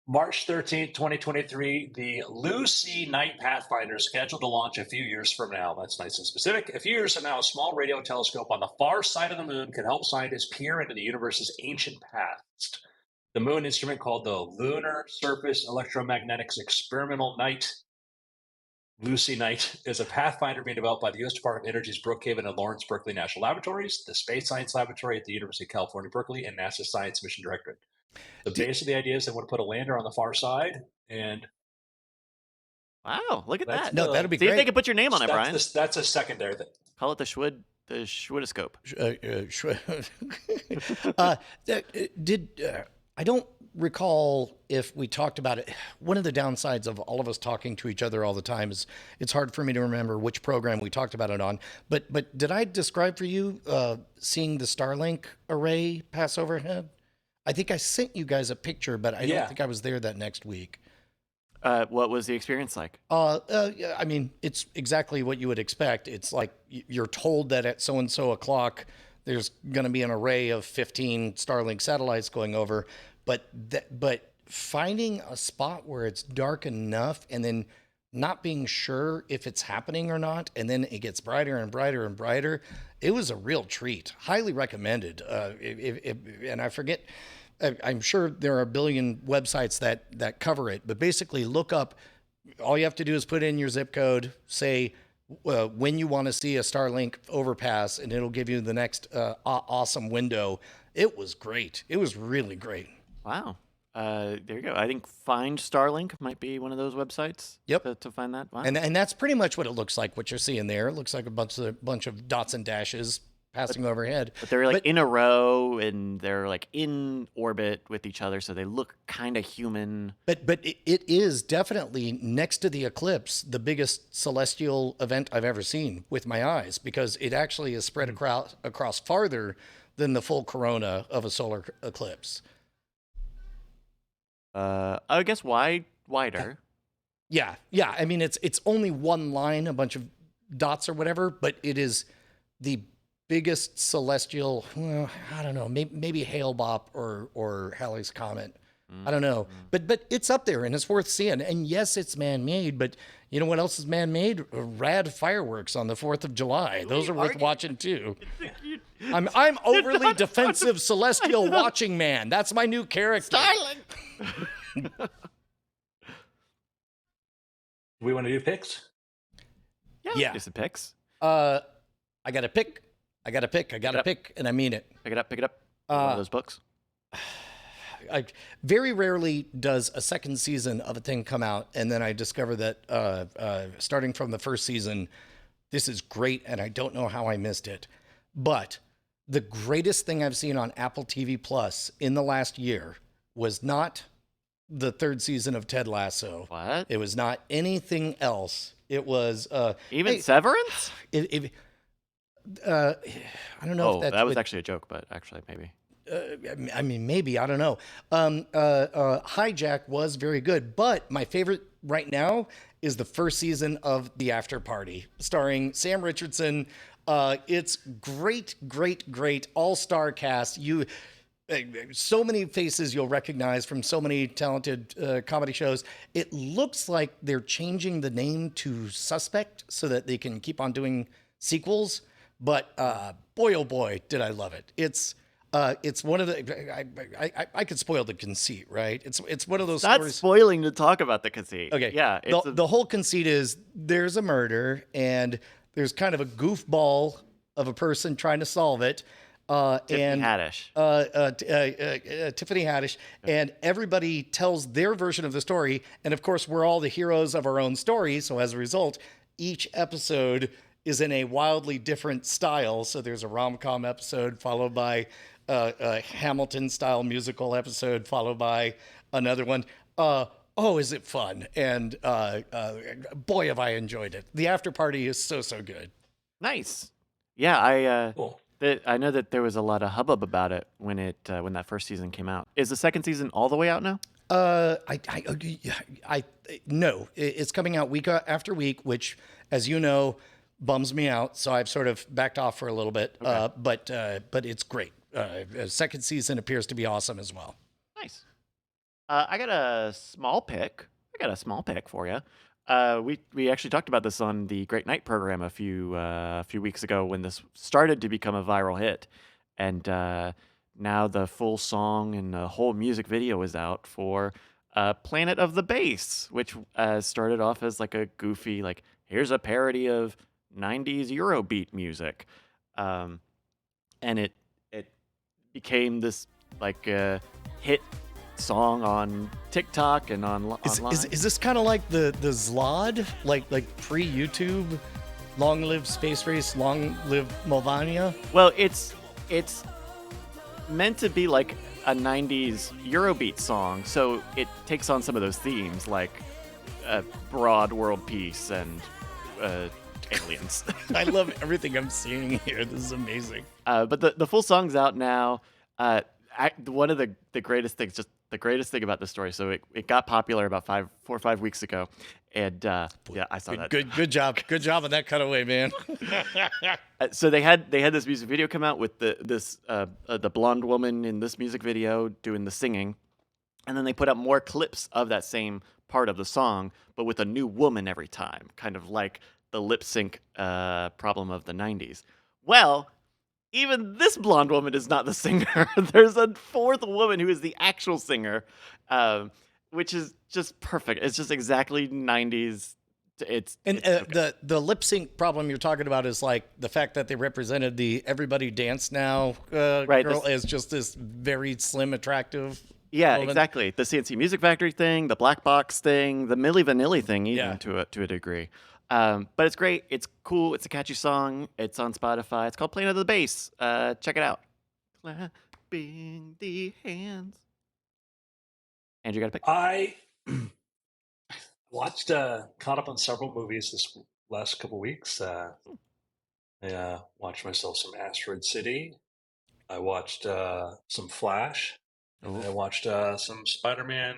Speaker 1: March 13th, 2023, the Lucy Night Pathfinder is scheduled to launch a few years from now. That's nice and specific. A few years from now, a small radio telescope on the far side of the moon could help scientists peer into the universe's ancient past. The moon instrument, called the Lunar Surface Electromagnetics Experimental Night Lucy Knight is a pathfinder being developed by the U.S. Department of Energy's Brookhaven and Lawrence Berkeley National Laboratories, the Space Science Laboratory at the University of California, Berkeley, and NASA Science Mission Directorate. The base of the idea is they want to put a lander on the far side, and
Speaker 3: Wow, look at
Speaker 1: That's
Speaker 3: that.
Speaker 4: No, that'd be
Speaker 3: See if
Speaker 4: great.
Speaker 3: they can put your name on it,
Speaker 1: that's,
Speaker 3: Brian.
Speaker 1: that's a secondary thing.
Speaker 3: Call it the Schwidoscope.
Speaker 4: I don't recall if we talked about it. One of the downsides of all of us talking to each other all the time is it's hard for me to remember which program we talked about it on. But did I describe for you seeing the Starlink array pass overhead? I think I sent you guys a picture, but I don't think I was there that next week.
Speaker 3: What was the experience like?
Speaker 4: Yeah, I mean, it's exactly what you would expect. It's like you're told that at so and so o'clock there's going to be an array of 15 Starlink satellites going over, but finding a spot where it's dark enough and then not being sure if it's happening or not, and then it gets brighter and brighter and brighter. It was a real treat. Highly recommended. And I forget. I'm sure there are a billion websites that cover it, but basically look up, all you have to do is put in your zip code, say when you want to see a Starlink overpass, and it'll give you the next awesome window. It was great. It was really great.
Speaker 3: Wow. There you go. I think Find Starlink might be one of those websites.
Speaker 4: Yep.
Speaker 3: To find that. Wow.
Speaker 4: And that's pretty much what it looks like, what you're seeing there. It looks like a bunch of dots and dashes passing overhead.
Speaker 3: But they're like in a row and they're like in orbit with each other, so they look kind of human.
Speaker 4: But it is definitely, next to the eclipse, the biggest celestial event I've ever seen with my eyes, because it actually is spread across farther than the full corona of a solar eclipse.
Speaker 3: I guess wider.
Speaker 4: Yeah. I mean, it's only one line, a bunch of dots or whatever, but it is the biggest celestial, well, I don't know, maybe Hale-Bopp or Halley's Comet. I don't know. But it's up there and it's worth seeing. And yes, it's man-made, but you know what else is man-made? Rad fireworks on the 4th of July. Those are worth watching too. I'm overly defensive celestial watching man. That's my new character.
Speaker 3: Starlink.
Speaker 1: We want to do picks?
Speaker 4: Yeah.
Speaker 3: Do some picks.
Speaker 4: I got to pick, and I mean it.
Speaker 3: Pick it up. One of those books.
Speaker 4: I very rarely does a second season of a thing come out, and then I discover that starting from the first season, this is great, and I don't know how I missed it. But the greatest thing I've seen on Apple TV Plus in the last year was not the third season of Ted Lasso.
Speaker 3: What?
Speaker 4: It was not anything else. It was
Speaker 3: even Severance.
Speaker 4: I don't know if that's
Speaker 3: that was actually a joke, but actually maybe.
Speaker 4: I mean, maybe, I don't know. Hijack was very good, but my favorite right now is the first season of The After Party, starring Sam Richardson. It's great all-star cast. So many faces you'll recognize from so many talented comedy shows. It looks like they're changing the name to Suspect so that they can keep on doing sequels. But boy, oh boy, did I love it. It's one of the I could spoil the conceit, right? It's one of those
Speaker 3: That's
Speaker 4: stories.
Speaker 3: spoiling to talk about the conceit.
Speaker 4: Okay,
Speaker 3: yeah.
Speaker 4: The whole conceit is there's a murder and there's kind of a goofball of a person trying to solve it.
Speaker 3: Tiffany Haddish.
Speaker 4: Tiffany Haddish, and everybody tells their version of the story, and of course we're all the heroes of our own story. So as a result, each episode is in a wildly different style. So there's a rom-com episode followed by a Hamilton-style musical episode followed by another one. Is it fun? And boy, have I enjoyed it. The After Party is so good.
Speaker 3: Nice. Yeah,
Speaker 1: Cool.
Speaker 3: I know that there was a lot of hubbub about it when that first season came out. Is the second season all the way out now?
Speaker 4: No, it's coming out week after week, which, as you know, bums me out. So I've sort of backed off for a little bit. Okay. But it's great. Second season appears to be awesome as well.
Speaker 3: Nice. I got a small pick for you. We actually talked about this on the Great Night program a few weeks ago when this started to become a viral hit, and now the full song and the whole music video is out for Planet of the Bass, which started off as like a goofy, like, here's a parody of 90s Eurobeat music. And it became this like hit song on TikTok and online.
Speaker 4: Is this kind of like the Zlod, like pre-YouTube, long live Space Race, long live Mulvania?
Speaker 3: Well, it's meant to be like a 90s Eurobeat song, so it takes on some of those themes like broad world peace and aliens.
Speaker 4: I love everything I'm seeing here. This is amazing.
Speaker 3: But the full song's out now. One of the greatest things, just the greatest thing about this story. So it got popular about 4 or 5 weeks ago, and yeah, I saw that.
Speaker 4: Good job on that cutaway, man.
Speaker 3: So they had this music video come out with the blonde woman in this music video doing the singing, and then they put up more clips of that same part of the song, but with a new woman every time, kind of like the lip sync problem of the 90s. Well, even this blonde woman is not the singer. There's a fourth woman who is the actual singer, which is just perfect. It's just exactly 90s. It's okay.
Speaker 4: The lip sync problem you're talking about is like the fact that they represented the Everybody Dance Now girl as just this very slim, attractive.
Speaker 3: Yeah,
Speaker 4: woman.
Speaker 3: exactly. The CNC Music Factory thing, the Black Box thing, the Milli Vanilli thing, even to a degree. But it's great. It's cool. It's a catchy song. It's on Spotify. It's called Planet of the Bass. Check it out. Clapping the hands. Andrew, got a pick?
Speaker 1: I watched, caught up on several movies this last couple weeks. I watched myself some Asteroid City. I watched some Flash. And I watched some Spider-Man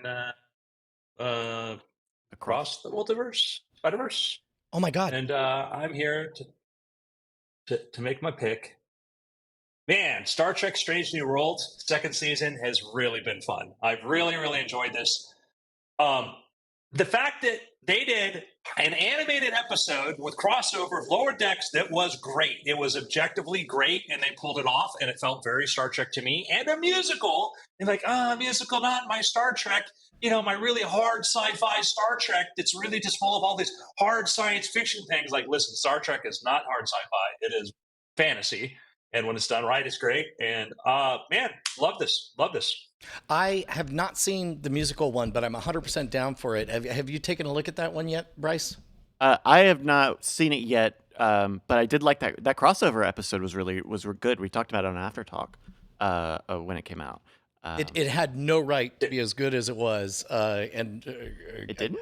Speaker 1: Across the Multiverse, Spider-Verse.
Speaker 4: Oh my God!
Speaker 1: And I'm here to make my pick. Man, Star Trek: Strange New Worlds second season has really been fun. I've really enjoyed this. The fact that they did an animated episode with crossover of Lower Decks that was great. It was objectively great, and they pulled it off, and it felt very Star Trek to me. And a musical, and like, a musical, not my Star Trek. You know, my really hard sci-fi Star Trek that's really just full of all these hard science fiction things. Like, listen, Star Trek is not hard sci-fi. It is fantasy. And when it's done right, it's great. And man, love this.
Speaker 4: I have not seen the musical one, but I'm 100% down for it. Have you taken a look at that one yet, Bryce?
Speaker 3: I have not seen it yet, but I did like that crossover episode was good. We talked about it on After Talk when it came out.
Speaker 4: It had no right to be as good as it was, and
Speaker 3: it didn't.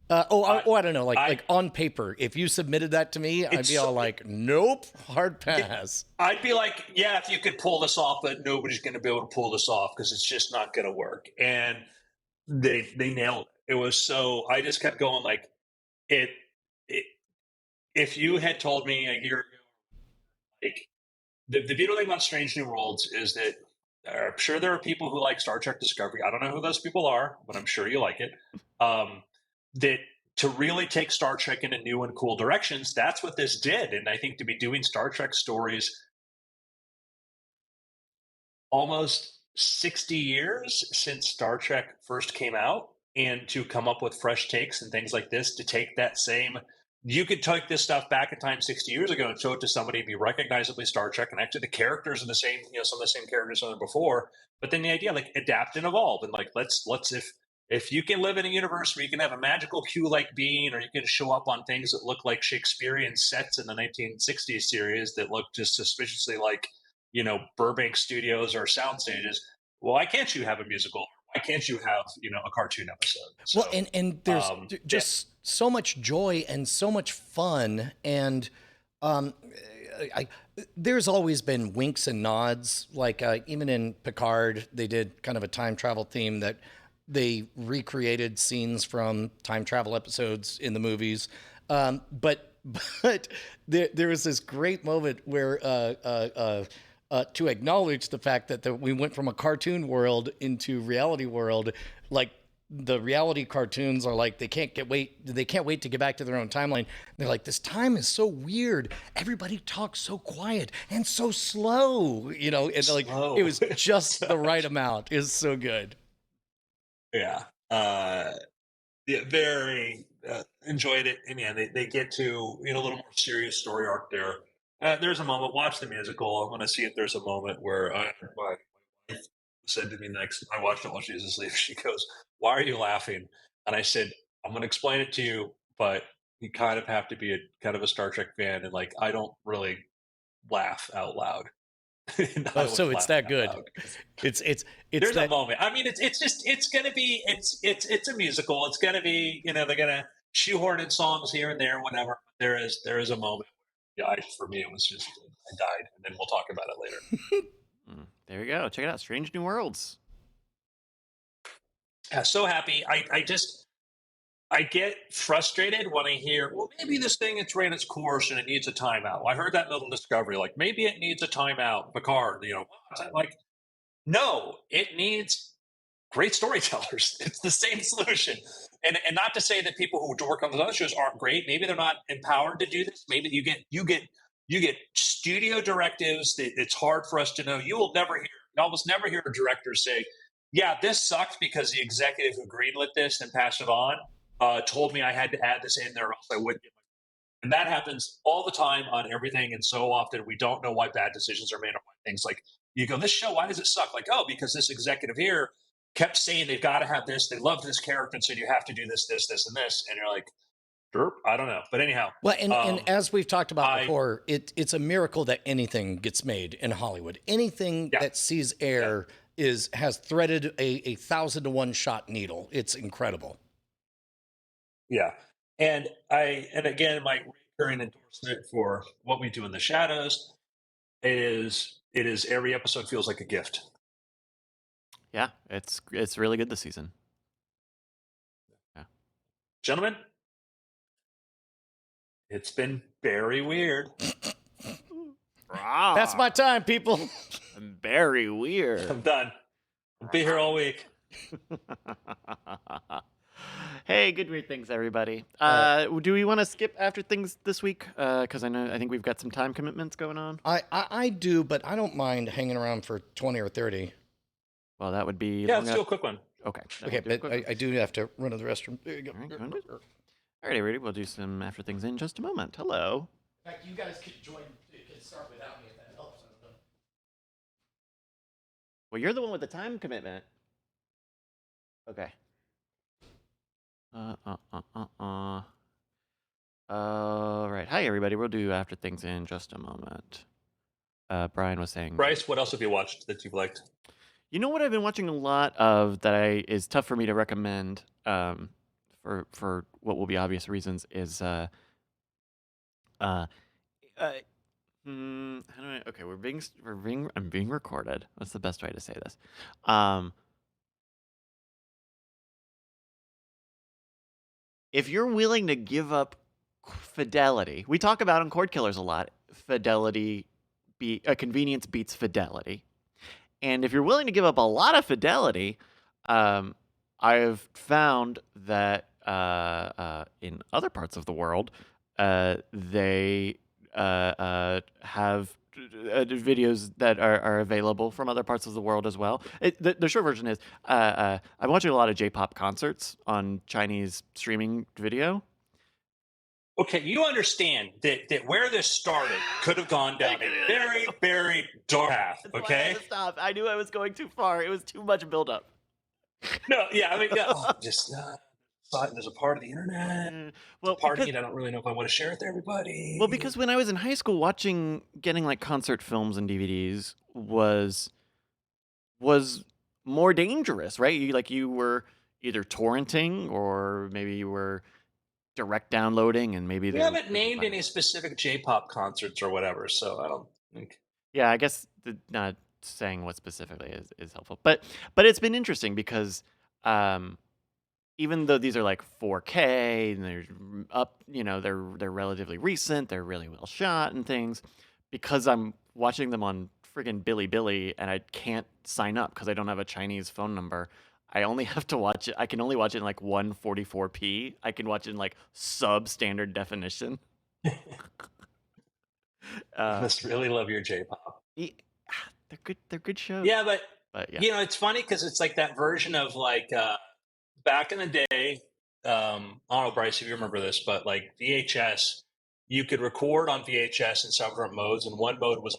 Speaker 4: I don't know. Like on paper, if you submitted that to me, I'd be all like, "Nope, hard pass."
Speaker 1: I'd be like, "Yeah, if you could pull this off, but nobody's going to be able to pull this off because it's just not going to work." And they nailed it. It was so. I just kept going like, it. If you had told me a year ago, like the beautiful thing about Strange New Worlds is that I'm sure there are people who like Star Trek Discovery. I don't know who those people are, but I'm sure you like it. That to really take Star Trek into new and cool directions, that's what this did. And I think to be doing Star Trek stories almost 60 years since Star Trek first came out, and to come up with fresh takes and things like this, to take that same, you could take this stuff back in time 60 years ago and show it to somebody and be recognizably Star Trek, and actually the characters are the same, some of the same characters than before. But then the idea, like, adapt and evolve, and like let's if you can live in a universe where you can have a magical Q-like being, or you can show up on things that look like Shakespearean sets in the 1960s series that look just suspiciously like, Burbank Studios or sound stages. Well, why can't you have a musical? Why can't you have, a cartoon episode? So,
Speaker 4: well, and there's just so much joy and so much fun, and there's always been winks and nods. Like even in Picard, they did kind of a time travel theme that they recreated scenes from time travel episodes in the movies. But there was this great moment where to acknowledge the fact that we went from a cartoon world into reality world, like the reality cartoons are like, they can't wait to get back to their own timeline. They're like, this time is so weird. Everybody talks so quiet and so slow, and like, it was just the right amount. It was so good.
Speaker 1: Yeah. Uh, yeah, very enjoyed it, and yeah, they get to a little more serious story arc there. There's a moment. Watch the musical. I want to see if there's a moment where my wife said to me next. I watched it while she was asleep. She goes, "Why are you laughing?" And I said, "I'm going to explain it to you, but you kind of have to be a kind of a Star Trek fan, and like I don't really laugh out loud." And I
Speaker 4: Oh,
Speaker 1: was
Speaker 4: so it's that
Speaker 1: laughing out
Speaker 4: good.
Speaker 1: loud.
Speaker 4: It's
Speaker 1: There's a
Speaker 4: that.
Speaker 1: moment. I mean, it's just it's gonna be it's a musical. It's gonna be they're gonna shoehorn in songs here and there, whatever. There is a moment. Yeah, for me it was just I died, and then we'll talk about it later.
Speaker 3: There you go. Check it out. Strange New Worlds.
Speaker 1: Yeah, so happy. I get frustrated when I hear, well, maybe this thing it's ran its course and it needs a timeout. Well, I heard that in Little Discovery, like maybe it needs a timeout. Picard, like no, it needs great storytellers. It's the same solution. And not to say that people who work on those other shows aren't great. Maybe they're not empowered to do this. Maybe you get studio directives that it's hard for us to know. You almost never hear a director say, "Yeah, this sucked because the executive who greenlit this and passed it on told me I had to add this in there, or else I wouldn't." And that happens all the time on everything. And so often we don't know why bad decisions are made or why things like you go, this show, why does it suck? Like, oh, because this executive here kept saying they've got to have this. They love this character and said you have to do this, this, this, and this. And you're like, sure, I don't know. But anyhow.
Speaker 4: Well, and as we've talked about
Speaker 1: I-
Speaker 4: before, it's a miracle that anything gets made in Hollywood. Anything
Speaker 1: Yeah.
Speaker 4: that sees air has threaded a 1,000-to-1 shot needle. It's incredible.
Speaker 1: Yeah. And again, my recurring endorsement for what we do in the shadows is every episode feels like a gift.
Speaker 3: Yeah, it's really good this season.
Speaker 1: Gentlemen, it's been very weird.
Speaker 4: That's my time, people.
Speaker 3: Very weird.
Speaker 1: I'm done. I'll be here all week.
Speaker 3: Hey, good weird things, everybody. Do we want to skip after things this week? Because I think we've got some time commitments going on.
Speaker 4: I do, but I don't mind hanging around for 20 or 30.
Speaker 3: Well, that would be.
Speaker 1: Yeah, let's do a quick one.
Speaker 3: Okay. then
Speaker 4: Okay,
Speaker 3: we'll do a
Speaker 4: but
Speaker 3: quick
Speaker 4: I do have to run to the restroom. There you go.
Speaker 3: All right, go on. All right, everybody. We'll do some after things in just a moment. Hello.
Speaker 4: In fact, you guys could start without me if that helps.
Speaker 3: Well, you're the one with the time commitment. Okay. All right. Hi, everybody. We'll do after things in just a moment. Brian was saying.
Speaker 1: Bryce, what else have you watched that you've liked?
Speaker 3: You know what I've been watching a lot of that is tough for me to recommend for what will be obvious reasons is how do I okay, I'm being recorded. What's the best way to say this? If you're willing to give up fidelity, we talk about on Cord Killers a lot, convenience beats fidelity. And if you're willing to give up a lot of fidelity, I've found that in other parts of the world, they have videos that are available from other parts of the world as well. The short version is I'm watching a lot of J-pop concerts on Chinese streaming video.
Speaker 1: Okay, you understand that where this started could have gone down a very, very dark path,
Speaker 3: That's why I
Speaker 1: okay?
Speaker 3: had to stop. I knew I was going too far. It was too much buildup.
Speaker 1: No, yeah, I mean, yeah, there's a part of the internet,
Speaker 3: Well,
Speaker 1: part of
Speaker 3: because,
Speaker 1: me that I don't really know if I want to share with everybody.
Speaker 3: well, because when I was in high school, getting like concert films and DVDs was more dangerous, right? You were either torrenting or maybe you were direct downloading, and maybe
Speaker 1: we haven't named any specific J-pop concerts or whatever, so I don't think.
Speaker 3: Yeah, I guess not saying what specifically is helpful, but it's been interesting because even though these are like 4K and they're up, they're relatively recent, they're really well shot and things, because I'm watching them on friggin' Bilibili and I can't sign up because I don't have a Chinese phone number. I only have to watch it. I can only watch it in like 144p. I can watch it in like substandard definition.
Speaker 1: I must really love your J-pop.
Speaker 3: They're good. They're good shows.
Speaker 1: Yeah, but
Speaker 3: yeah.
Speaker 1: it's funny because it's like that version of like back in the day, I don't know, Bryce, if you remember this, but like VHS, you could record on VHS in several different modes, and one mode was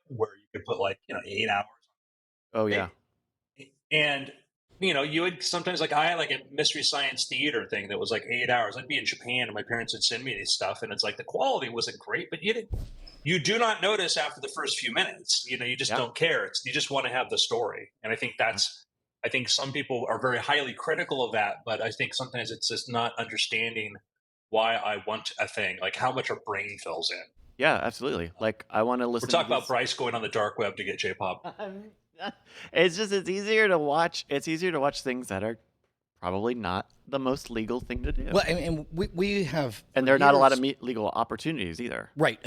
Speaker 1: where you could put like 8 hours.
Speaker 3: Oh yeah.
Speaker 1: And you would sometimes, like, I had like a Mystery Science Theater thing that was like 8 hours. I'd be in Japan and my parents would send me this stuff, and it's like the quality wasn't great, but you do not notice after the first few minutes. You just don't care. You just want to have the story. And I think some people are very highly critical of that, but I think sometimes it's just not understanding why I want a thing, like how much our brain fills in.
Speaker 3: Yeah, absolutely. Like I want to listen.
Speaker 1: We're talking
Speaker 3: to
Speaker 1: about Bryce going on the dark web to get J-pop.
Speaker 3: it's easier to watch. It's easier to watch things that are probably not the most legal thing to do.
Speaker 4: Well, and we have,
Speaker 3: and there are not a lot of legal opportunities either.
Speaker 4: Right.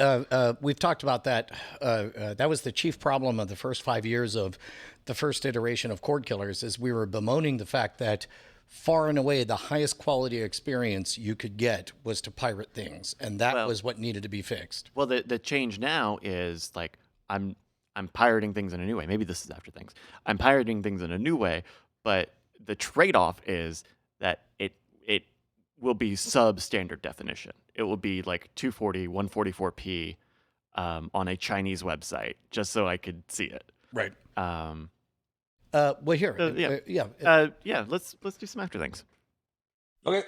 Speaker 4: We've talked about that. That was the chief problem of the first 5 years of the first iteration of Cord Killers, is we were bemoaning the fact that far and away the highest quality experience you could get was to pirate things, and that was what needed to be fixed.
Speaker 3: Well, the change now is like I'm pirating things in a new way. Maybe this is after things. I'm pirating things in a new way, but the trade-off is that it will be substandard definition. It will be like 240, 144p on a Chinese website, just so I could see it.
Speaker 4: Right. Well, here.
Speaker 3: Let's do some after things.
Speaker 1: Okay.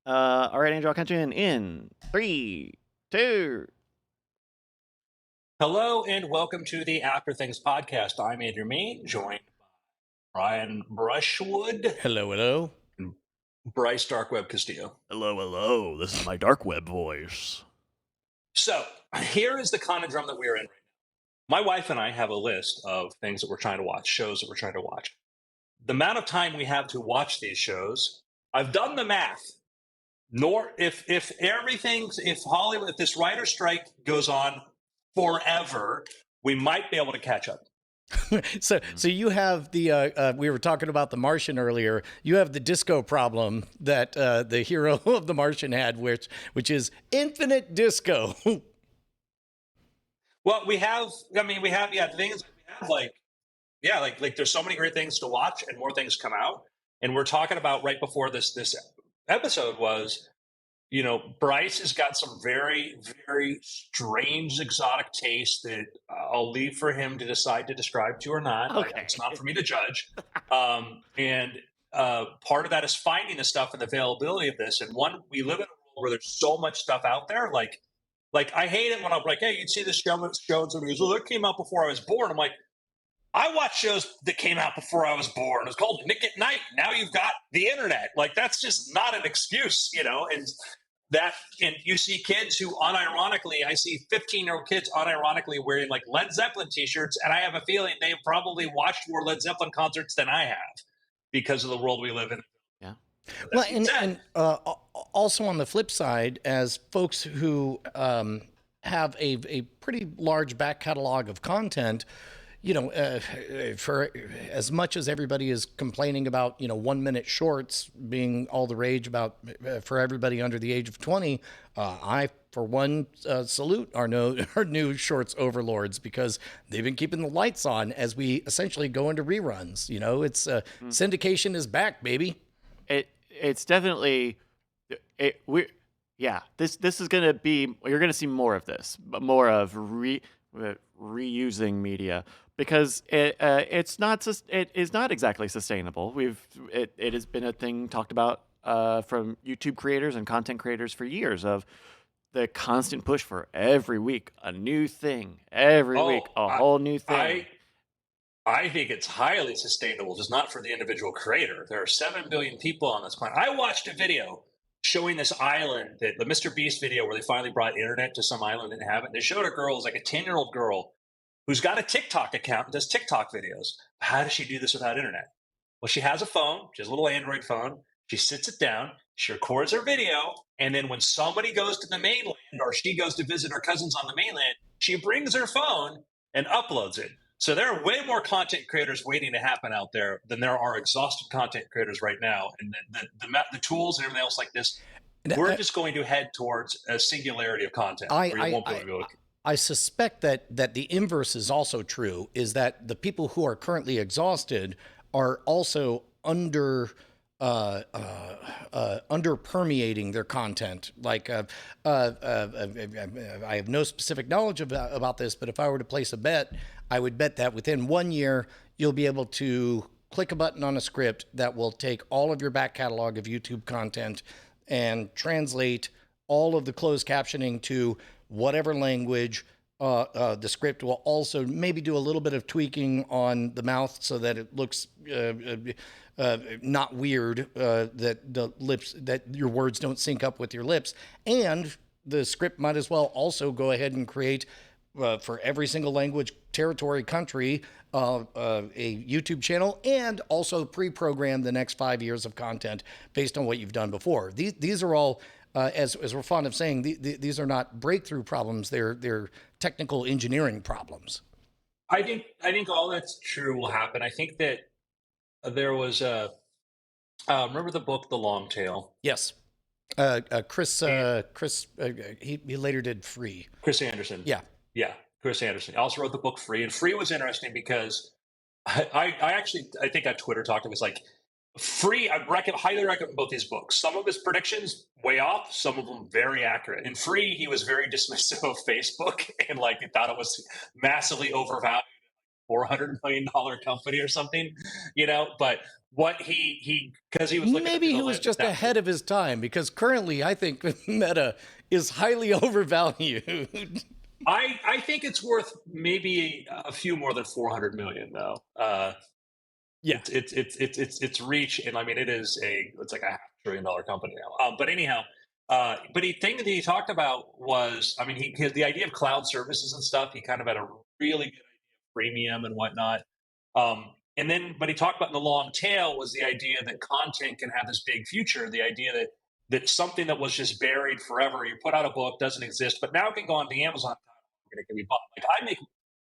Speaker 3: All right, Andrew, I'll count you in 3, 2.
Speaker 1: Hello and welcome to the After Things podcast. I'm Andrew Main, joined by Brian Brushwood.
Speaker 4: Hello.
Speaker 1: And Bryce Darkweb Castillo.
Speaker 3: Hello. This is my dark web voice.
Speaker 1: So here is the conundrum that we're in right now. My wife and I have a list of things that we're trying to watch, shows that we're trying to watch. The amount of time we have to watch these shows, I've done the math. If Hollywood, if this writer strike goes on forever, we might be able to catch up.
Speaker 4: So you have the we were talking about The Martian earlier. You have the disco problem that the hero of The Martian had, which is infinite disco.
Speaker 1: Well, things we have like there's so many great things to watch, and more things come out. And we're talking about right before this episode was, Bryce has got some very, very strange exotic taste that I'll leave for him to decide to describe to or not.
Speaker 3: Okay.
Speaker 1: It's not for me to judge. And part of that is finding the stuff and the availability of this. And we live in a world where there's so much stuff out there. Like I hate it when I'm like, hey, you'd see this show and somebody goes, oh, that came out before I was born. I'm like, I watch shows that came out before I was born. It was called Nick at Night. Now you've got the internet. Like, that's just not an excuse, and you see kids who I see 15-year-old kids unironically wearing like Led Zeppelin t-shirts, and I have a feeling they've probably watched more Led Zeppelin concerts than I have because of the world we live in.
Speaker 3: Yeah.
Speaker 4: Well, and also on the flip side, as folks who have a pretty large back catalog of content, for as much as everybody is complaining about, 1 minute shorts being all the rage for everybody under the age of 20, I, for one, salute our new shorts overlords, because they've been keeping the lights on as we essentially go into reruns. It's syndication is back, baby.
Speaker 3: It's definitely this is gonna be, you're gonna see more of this, but more of reusing media, because it is not exactly sustainable. It has been a thing talked about from YouTube creators and content creators for years, of the constant push for every week a new thing, whole new thing.
Speaker 1: I think it's highly sustainable, just not for the individual creator. There are 7 billion people on this planet. I watched a video showing this island, the Mr. Beast video where they finally brought internet to some island and didn't have it. They showed a girl, it was like a 10-year-old girl who's got a TikTok account and does TikTok videos. How does she do this without internet? Well, she has a phone. She has a little Android phone. She sits it down. She records her video. And then when somebody goes to the mainland, or she goes to visit her cousins on the mainland, she brings her phone and uploads it. So there are way more content creators waiting to happen out there than there are exhausted content creators right now. And the tools and everything else like this, we're just going to head towards a singularity of content.
Speaker 4: I suspect that the inverse is also true, is that the people who are currently exhausted are also under under permeating their content. Like, I have no specific knowledge about this, but if I were to place a bet, I would bet that within 1 year, you'll be able to click a button on a script that will take all of your back catalog of YouTube content and translate all of the closed captioning to whatever language. The script will also maybe do a little bit of tweaking on the mouth so that it looks not weird, that your words don't sync up with your lips. And the script might as well also go ahead and create for every single language, territory, country, a YouTube channel, and also pre-program the next 5 years of content based on what you've done before. These are all, as we're fond of saying, these are not breakthrough problems. They're technical engineering problems.
Speaker 1: I think all that's true will happen. I think that there was a remember the book The Long Tail?
Speaker 4: Yes. Chris, he later did Free.
Speaker 1: Chris Anderson.
Speaker 4: Yeah.
Speaker 1: Yeah, Chris Anderson. I also wrote the book Free, and Free was interesting because I think on Twitter talked, it was like, Free, I highly recommend both these books. Some of his predictions way off, some of them very accurate. In Free, he was very dismissive of Facebook and like he thought it was massively overvalued, $400 million company or something, But what he because he was looking
Speaker 4: maybe he was just ahead of his time, because currently I think Meta is highly overvalued.
Speaker 1: I think it's worth maybe a few more than 400 million though. Yeah, it's reach, and I mean it's like a $500 billion company now. But anyhow, but the thing that he talked about was, I mean, he the idea of cloud services and stuff. He kind of had a really good idea of premium and whatnot. And then, but he talked about in The Long Tail was the idea that content can have this big future. The idea that something that was just buried forever, you put out a book, doesn't exist, but now it can go onto Amazon and it can be bought. Like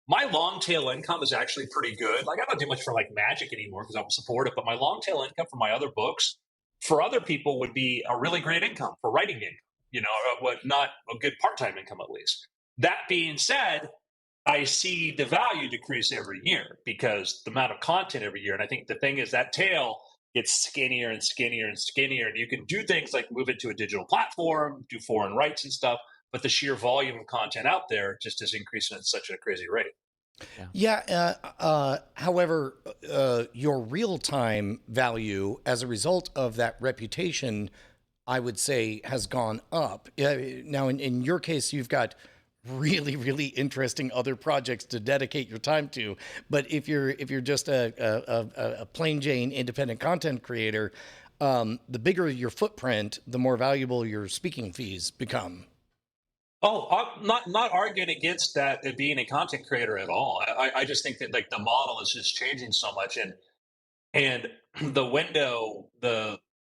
Speaker 1: my long tail income is actually pretty good. Like I don't do much for like Magic anymore because I don't support it, but my long tail income from my other books for other people would be a really great income for writing income, what not a good part-time income at least. That being said, I see the value decrease every year because the amount of content every year. And I think the thing is that tail gets skinnier and skinnier and skinnier. And you can do things like move it to a digital platform, do foreign rights and stuff. But the sheer volume of content out there just is increasing at such a crazy rate.
Speaker 4: However, your real-time value as a result of that reputation, I would say, has gone up. Now, in your case, you've got really, really interesting other projects to dedicate your time to. But if you're just a plain Jane independent content creator, the bigger your footprint, the more valuable your speaking fees become.
Speaker 1: Oh, I'm not arguing against that being a content creator at all. I just think that like the model is just changing so much, and the window,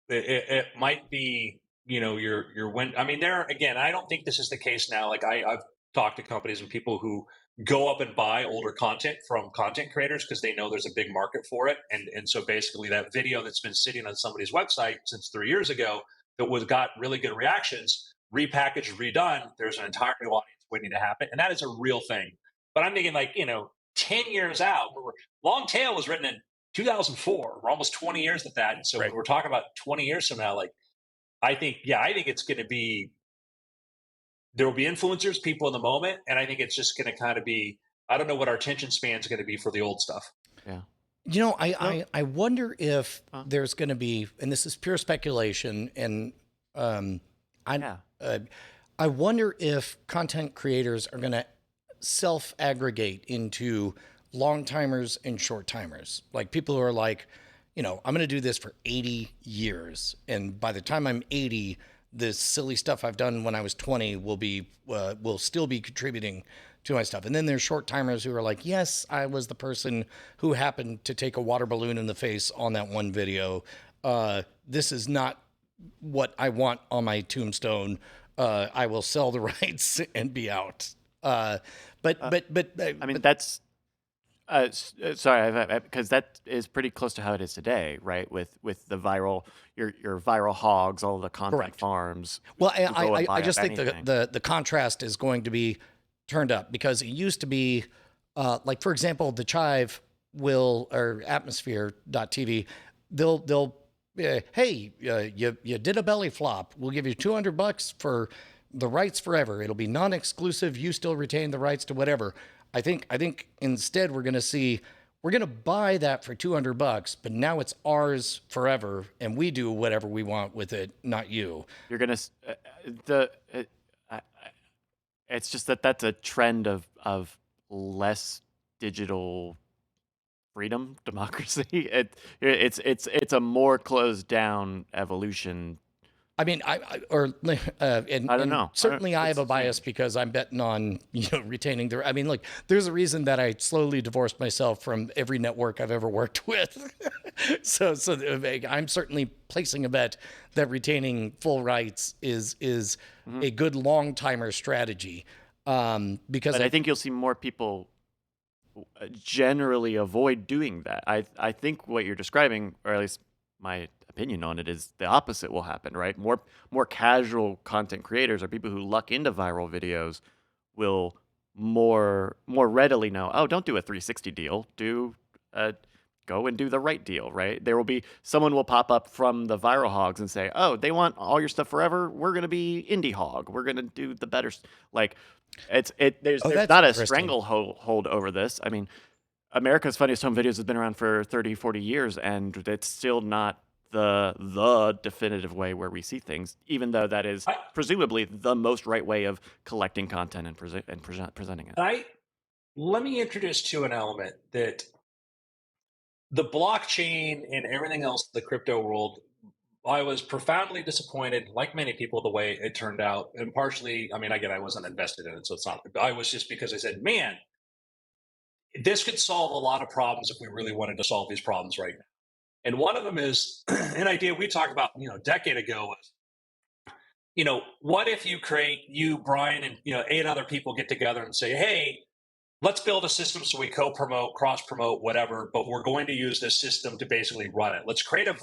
Speaker 1: it might be, your window. I mean, I don't think this is the case now. Like I've talked to companies and people who go up and buy older content from content creators because they know there's a big market for it, and so basically that video that's been sitting on somebody's website since 3 years ago that got really good reactions, repackaged, redone, there's an entire new audience waiting to happen. And that is a real thing. But I'm thinking 10 years out, Long Tail was written in 2004. We're almost 20 years at that. And so
Speaker 4: right.
Speaker 1: We're talking about 20 years from now, I think it's going to be, there will be influencers, people in the moment. And I think it's just going to kind of be, I don't know what our attention span is going to be for the old stuff.
Speaker 3: Yeah.
Speaker 4: I wonder if there's going to be, and this is pure speculation, and I wonder if content creators are going to self-aggregate into long timers and short timers. Like people who are like, I'm going to do this for 80 years. And by the time I'm 80, this silly stuff I've done when I was 20 will still be contributing to my stuff. And then there's short timers who are like, yes, I was the person who happened to take a water balloon in the face on that one video. This is not what I want on my tombstone. I will sell the rights and be out. But
Speaker 3: I mean, that's sorry, because that is pretty close to how it is today, right? With the viral, your viral hogs, all the content
Speaker 4: correct.
Speaker 3: farms.
Speaker 4: Well, I just think the contrast is going to be turned up, because it used to be like, for example, the Chive or Atmosphere.tv, they'll hey, you did a belly flop. We'll give you $200 for the rights forever. It'll be non-exclusive. You still retain the rights to whatever. I think instead we're going to buy that for $200, but now it's ours forever, and we do whatever we want with it, not you.
Speaker 3: You're gonna it's just that's a trend of less digital freedom, democracy. It's a more closed down evolution.
Speaker 4: I mean, I don't
Speaker 3: know.
Speaker 4: Certainly, I have a
Speaker 3: It's
Speaker 4: bias because I'm betting on retaining the. I mean, look, there's a reason that I slowly divorced myself from every network I've ever worked with. so I'm certainly placing a bet that retaining full rights is a good long timer strategy. Because
Speaker 3: But I think you'll see more people generally avoid doing that. I think what you're describing, or at least my opinion on it, is the opposite will happen, right? More casual content creators or people who luck into viral videos will more readily know, oh, don't do a 360 deal, go and do the right deal, right? There will be someone will pop up from the viral hogs and say, oh, they want all your stuff forever. We're gonna be indie hog. We're gonna do the better. Like, there's
Speaker 4: that's
Speaker 3: not a
Speaker 4: interesting.
Speaker 3: stranglehold over this. I mean, America's Funniest Home Videos has been around for 30, 40 years, and it's still not the definitive way where we see things, even though that is presumably the most right way of collecting content and presenting it.
Speaker 1: Let me introduce to an element that the blockchain and everything else, the crypto world, I was profoundly disappointed, like many people, the way it turned out. And partially, I mean, again, I wasn't invested in it, so it's not. I was just because I said, man, this could solve a lot of problems if we really wanted to solve these problems right now. And one of them is an idea we talked about, a decade ago was, what if you, Brian, and 8 other people get together and say, hey, let's build a system so we co-promote, cross-promote, whatever, but we're going to use this system to basically run it. Let's create a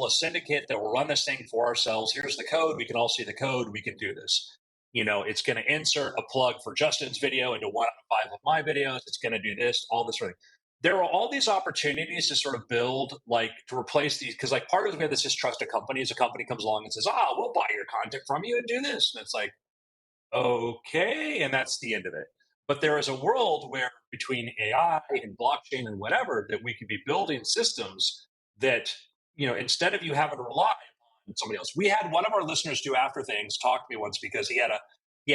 Speaker 1: syndicate that will run this thing for ourselves. Here's the code. We can all see the code. We can do this. It's going to insert a plug for Justin's video into 1 out of 5 of my videos. It's going to do this, all this sort of thing. There are all these opportunities to sort of build, to replace these, because part of it we have this distrust of companies. A company comes along and says, we'll buy your content from you and do this. And it's like, okay. And that's the end of it. But there is a world where between AI and blockchain and whatever, that we could be building systems that, instead of you having to rely on somebody else. We had one of our listeners do After Things talk to me once because he had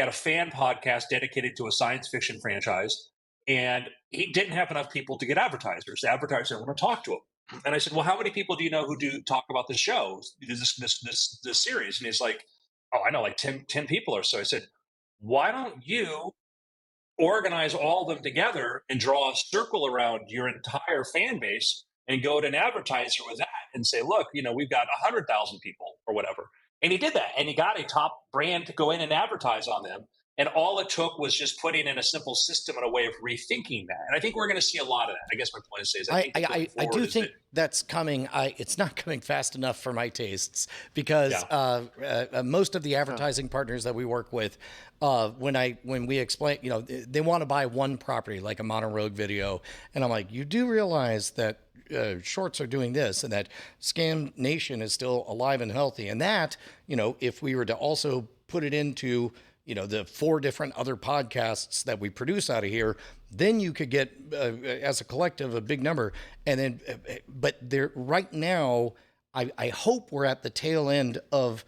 Speaker 1: a fan podcast dedicated to a science fiction franchise. And he didn't have enough people to get advertisers. The advertisers didn't want to talk to him. And I said, well, how many people do you know who do talk about this show, this series? And he's like, oh, I know like 10 people or so. I said, why don't you organize all of them together and draw a circle around your entire fan base and go to an advertiser with that and say, look, we've got 100,000 people or whatever. And he did that. And he got a top brand to go in and advertise on them. And all it took was just putting in a simple system and a way of rethinking that. And I think we're going to see a lot of that. I guess my point is,
Speaker 4: I do think that's coming. It's not coming fast enough for my tastes because most of the advertising partners that we work with, when we explain, they want to buy one property like a Mono-Rogue Video, and I'm like, you do realize that Shorts are doing this, and that Scam Nation is still alive and healthy, and that if we were to also put it into the 4 different other podcasts that we produce out of here, then you could get, as a collective, a big number. And then, but there right now, I hope we're at the tail end of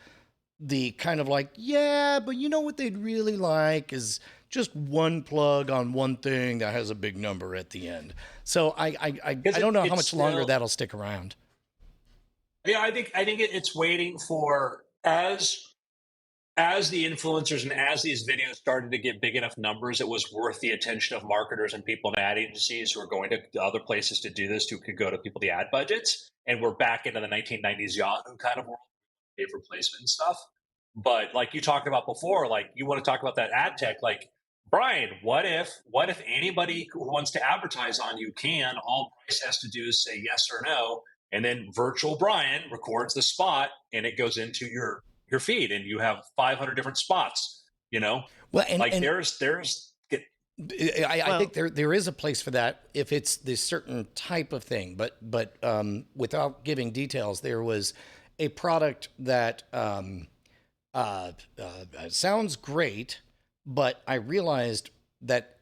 Speaker 4: the kind of like, yeah, but what they'd really like is just one plug on one thing that has a big number at the end. So I don't know how much longer that'll stick around.
Speaker 1: Yeah, I think it's waiting for as the influencers and as these videos started to get big enough numbers, it was worth the attention of marketers and people in ad agencies who are going to other places to do this, who could go to people the ad budgets. And we're back into the 1990s Yahoo kind of world, pay for placement and stuff. But like you talked about before, like you want to talk about that ad tech, like Brian, what if anybody who wants to advertise on you can, all Bryce has to do is say yes or no. And then virtual Brian records the spot and it goes into your feed and you have 500 different spots, Well, and there's
Speaker 4: I think there is a place for that if it's this certain type of thing, but without giving details, there was a product that sounds great, but I realized that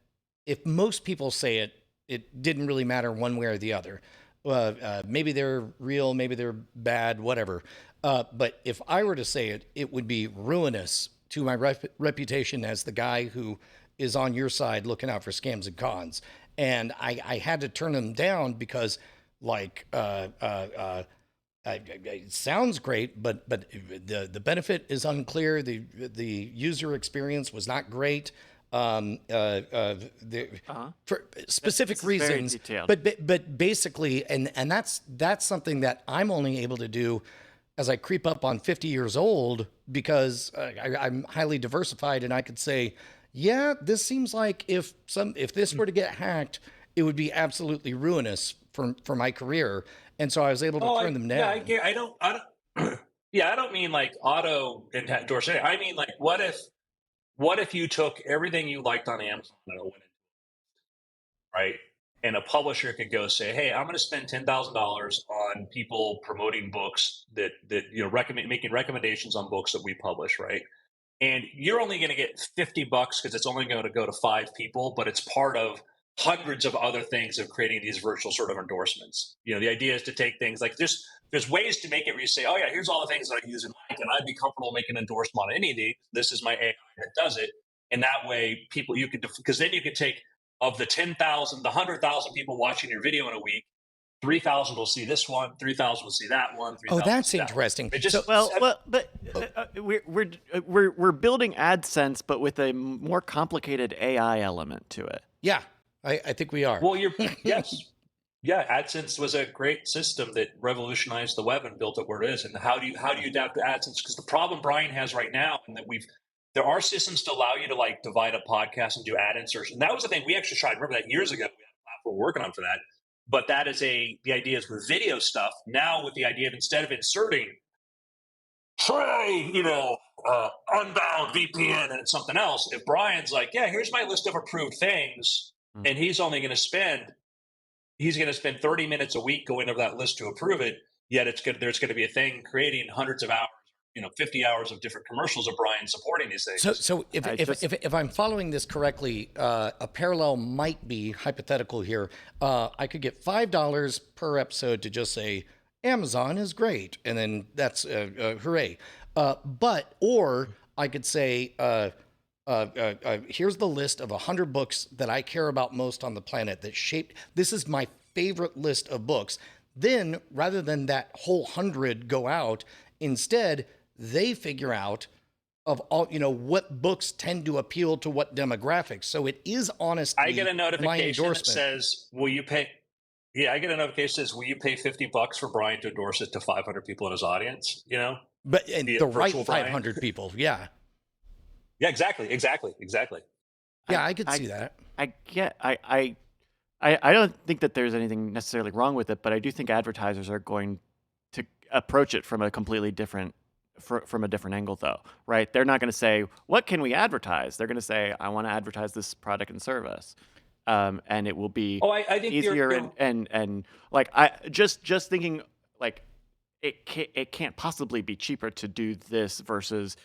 Speaker 4: if most people say it, it didn't really matter one way or the other. Maybe they're real, maybe they're bad, whatever. But if I were to say it, it would be ruinous to my reputation as the guy who is on your side looking out for scams and cons. And I had to turn them down because, like, it sounds great, but the benefit is unclear. The user experience was not great. For specific reasons, but basically, and that's something that I'm only able to do as I creep up on 50 years old, because I'm highly diversified, and I could say, yeah, this seems like if this were to get hacked, it would be absolutely ruinous for my career. And so I was able to turn them down.
Speaker 1: Yeah, I don't yeah, I don't mean like auto endorsing. I mean, like, what if you took everything you liked on Amazon and it went in, right? And a publisher could go say, "Hey, I'm going to spend $10,000 on people promoting books that making recommendations on books that we publish, right? And you're only going to get $50 because it's only going to go to 5 people, but it's part of hundreds of other things of creating these virtual sort of endorsements. The idea is to take things like this. There's ways to make it where you say, oh yeah, here's all the things that I use and like, and I'd be comfortable making an endorsement on any of these. This is my AI that does it. And that way you could, because then you could take of the 10,000, the 100,000 people watching your video in a week, 3,000 will see this one, 3,000 will see that one.
Speaker 4: Oh, that's interesting.
Speaker 3: We're building AdSense, but with a more complicated AI element to it.
Speaker 4: Yeah, I think we are.
Speaker 1: Well, yes. Yeah, AdSense was a great system that revolutionized the web and built it where it is. And how do you adapt to AdSense? Because the problem Brian has right now, and that there are systems to allow you to like divide up podcasts and do ad insertion. That was the thing we actually tried. Remember that years ago, we had a platform working on for that. But that is the idea is with video stuff. Now with the idea of instead of inserting try, Unbound VPN and it's something else. If Brian's like, yeah, here's my list of approved things, and he's only going to spend 30 minutes a week going over that list to approve it. Yet there's going to be a thing creating hundreds of hours, 50 hours of different commercials of Brian supporting these things.
Speaker 4: So if I'm following this correctly, a parallel might be hypothetical here. I could get $5 per episode to just say Amazon is great, and then that's hooray. Or I could say, here's the list of 100 books that I care about most on the planet that shaped. This is my favorite list of books. Then, rather than that whole 100 go out, instead they figure out of all what books tend to appeal to what demographics. So it is honestly
Speaker 1: I get a notification
Speaker 4: that
Speaker 1: says, "Will you pay?" Yeah, I get a notification that says, "Will you pay $50 for Brian to endorse it to 500 people in his audience?"
Speaker 4: But the right 500 people, yeah.
Speaker 1: Yeah, exactly.
Speaker 4: Yeah, I could see that.
Speaker 3: I don't think that there's anything necessarily wrong with it, but I do think advertisers are going to approach it from a completely different from a different angle, though, right? They're not going to say, what can we advertise? They're going to say, I want to advertise this product and service. And it will be
Speaker 1: I think
Speaker 3: easier and like I just thinking like it can't possibly be cheaper to do this versus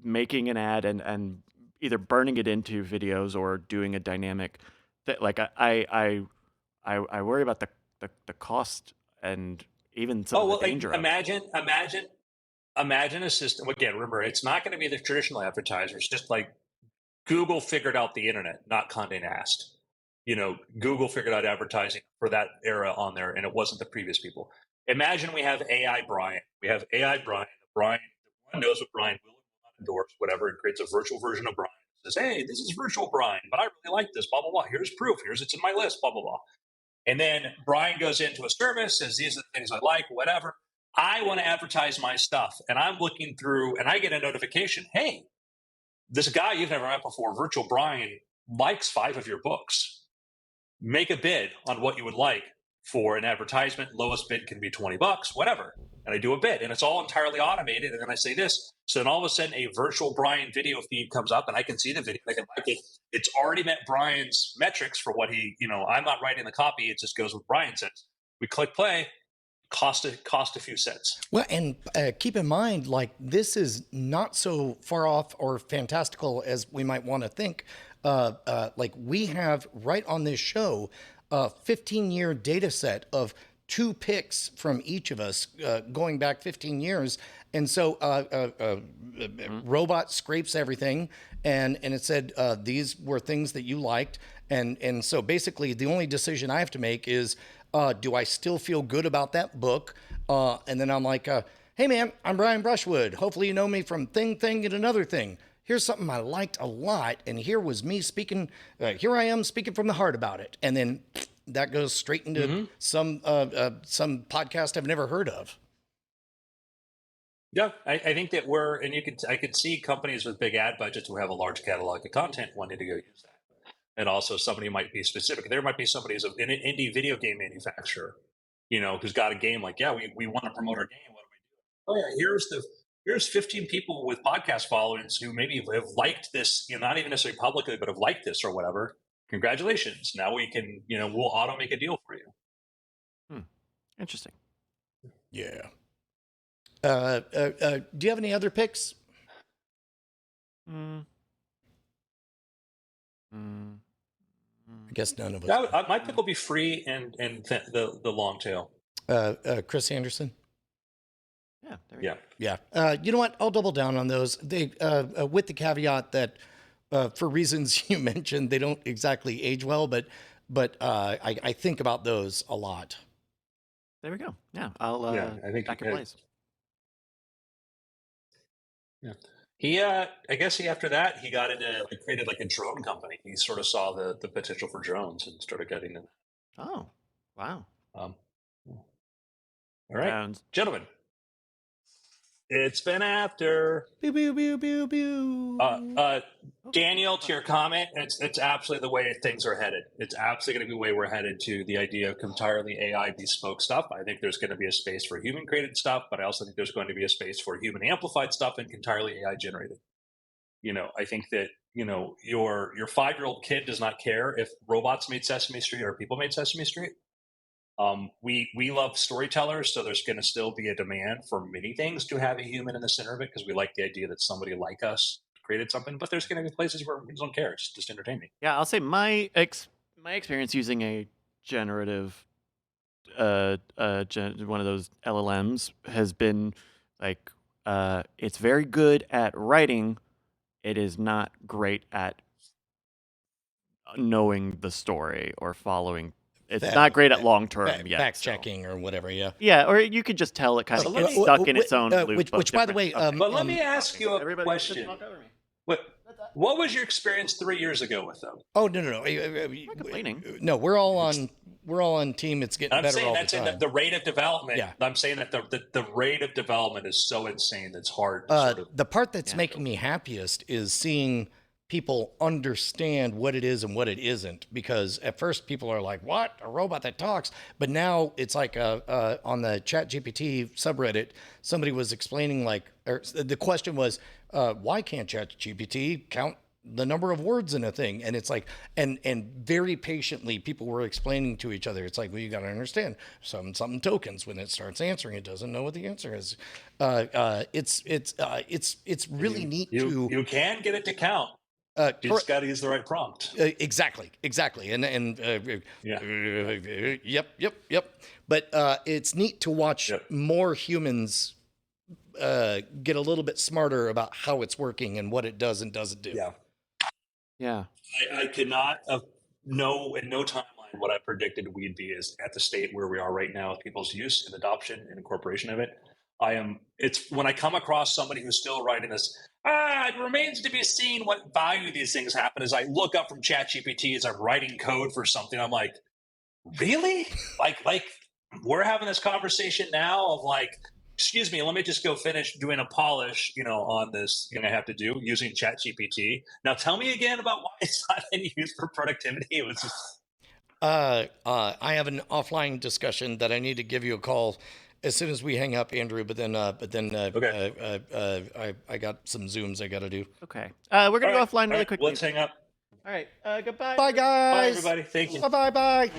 Speaker 3: making an ad and either burning it into videos or doing a dynamic that like I worry about the cost and even some of the danger.
Speaker 1: Imagine a system. Again, remember, it's not going to be the traditional advertisers. Just like Google figured out the internet, not Condé Nast. Google figured out advertising for that era on there, and it wasn't the previous people. Imagine we have AI Brian. We have AI Brian. Brian knows what Brian will endorse, whatever, and creates a virtual version of Brian. Says, hey, this is virtual Brian, but I really like this, blah, blah, blah. Here's proof. It's in my list, blah, blah, blah. And then Brian goes into a service, says, these are the things I like, whatever. I want to advertise my stuff. And I'm looking through, and I get a notification, hey, this guy you've never met before, Virtual Brian, likes 5 of your books. Make a bid on what you would like for an advertisement. Lowest bid can be $20, whatever. And I do a bid, and it's all entirely automated. And then I say this. So then all of a sudden, a Virtual Brian video feed comes up, and I can see the video. I can like it. It's already met Brian's metrics for what he, I'm not writing the copy. It just goes with Brian says. We click play. cost a few cents.
Speaker 4: Well, and keep in mind, like, this is not so far off or fantastical as we might want to think. Like, we have right on this show a 15-year data set of 2 picks from each of us going back 15 years. And so Robot scrapes everything, and it said these were things that you liked. And so basically the only decision I have to make is, do I still feel good about that book? And then I'm like, hey, man, I'm Brian Brushwood. Hopefully you know me from Thing, and Another Thing. Here's something I liked a lot, and here was me speaking. Here I am speaking from the heart about it. And then that goes straight into some podcast I've never heard of.
Speaker 1: Yeah, I think that I could see companies with big ad budgets who have a large catalog of content wanting to go use that. And also somebody might be specific. There might be somebody who's an indie video game manufacturer, who's got a game like, yeah, we want to promote our game. What do we do? Oh yeah, here's 15 people with podcast followings who maybe have liked this, not even necessarily publicly, but have liked this or whatever. Congratulations. Now we can, we'll auto make a deal for you.
Speaker 3: Interesting.
Speaker 4: Yeah. Do you have any other picks? I guess none of us.
Speaker 1: My pick will be Free and the long tail.
Speaker 4: Chris Anderson.
Speaker 3: Yeah. There we go.
Speaker 4: Yeah. You know what? I'll double down on those. They with the caveat that for reasons you mentioned, they don't exactly age well, but I think about those a lot.
Speaker 3: There we go. Yeah. I'll
Speaker 1: I think
Speaker 3: back in place.
Speaker 1: Yeah. He, I guess after that, he got into, created a drone company. He sort of saw the potential for drones and started getting into that.
Speaker 3: Oh, wow.
Speaker 1: All right, gentlemen. It's been after.
Speaker 4: Pew, pew, pew, pew, pew.
Speaker 1: Daniel, to your comment, it's absolutely the way things are headed. It's absolutely going to be the way we're headed to the idea of entirely AI bespoke stuff. I think there's going to be a space for human created stuff, but I also think there's going to be a space for human amplified stuff and entirely AI generated. I think that, your 5-year-old kid does not care if robots made Sesame Street or people made Sesame Street. We love storytellers, so there's going to still be a demand for many things to have a human in the center of it because we like the idea that somebody like us created something. But there's going to be places where we don't care; it's just entertainment.
Speaker 3: Yeah, I'll say my experience using a generative, one of those LLMs has been it's very good at writing. It is not great at knowing the story or following. It's not great at long term yet.
Speaker 4: Fact checking or whatever, yeah.
Speaker 3: Yeah, or you could just tell it kind of gets stuck in its own loop.
Speaker 4: Which by the way,
Speaker 1: but let me ask you a
Speaker 3: Everybody
Speaker 1: question. What was your experience 3 years ago with them?
Speaker 4: Oh no.
Speaker 3: Not complaining.
Speaker 4: No, we're all on team. It's getting better all the time.
Speaker 1: I'm saying that's the rate of development.
Speaker 4: Yeah.
Speaker 1: I'm saying that the rate of development is so insane that's hard.
Speaker 4: The part that's making me happiest is seeing people understand what it is and what it isn't, because at first people are like, what, a robot that talks? But now it's like on the ChatGPT subreddit, somebody was explaining the question was, why can't ChatGPT count the number of words in a thing? And it's like, and very patiently people were explaining to each other, it's like, well, you got to understand something tokens when it starts answering, it doesn't know what the answer is. It's really neat
Speaker 1: you can get it to count. You just got to use the right prompt.
Speaker 4: Exactly. And yep. But it's neat to watch more humans get a little bit smarter about how it's working and what it does and doesn't do.
Speaker 3: Yeah.
Speaker 1: I could not know in no timeline what I predicted we'd be is at the state where we are right now with people's use and adoption and incorporation of it. It's when I come across somebody who's still writing this, it remains to be seen what value these things happen as I look up from ChatGPT as I'm writing code for something. I'm like, really? like we're having this conversation now of excuse me, let me just go finish doing a polish, on this thing I have to do using ChatGPT. Now tell me again about why it's not any use for productivity. It was just...
Speaker 4: I have an offline discussion that I need to give you a call as soon as we hang up, Andrew. But then,
Speaker 1: Okay.
Speaker 4: I got some Zooms I got to do.
Speaker 3: Okay. We're gonna go offline really quickly.
Speaker 1: Let's hang up.
Speaker 3: All right. Goodbye.
Speaker 4: Bye, guys.
Speaker 1: Bye, everybody. Thank you.
Speaker 4: Bye.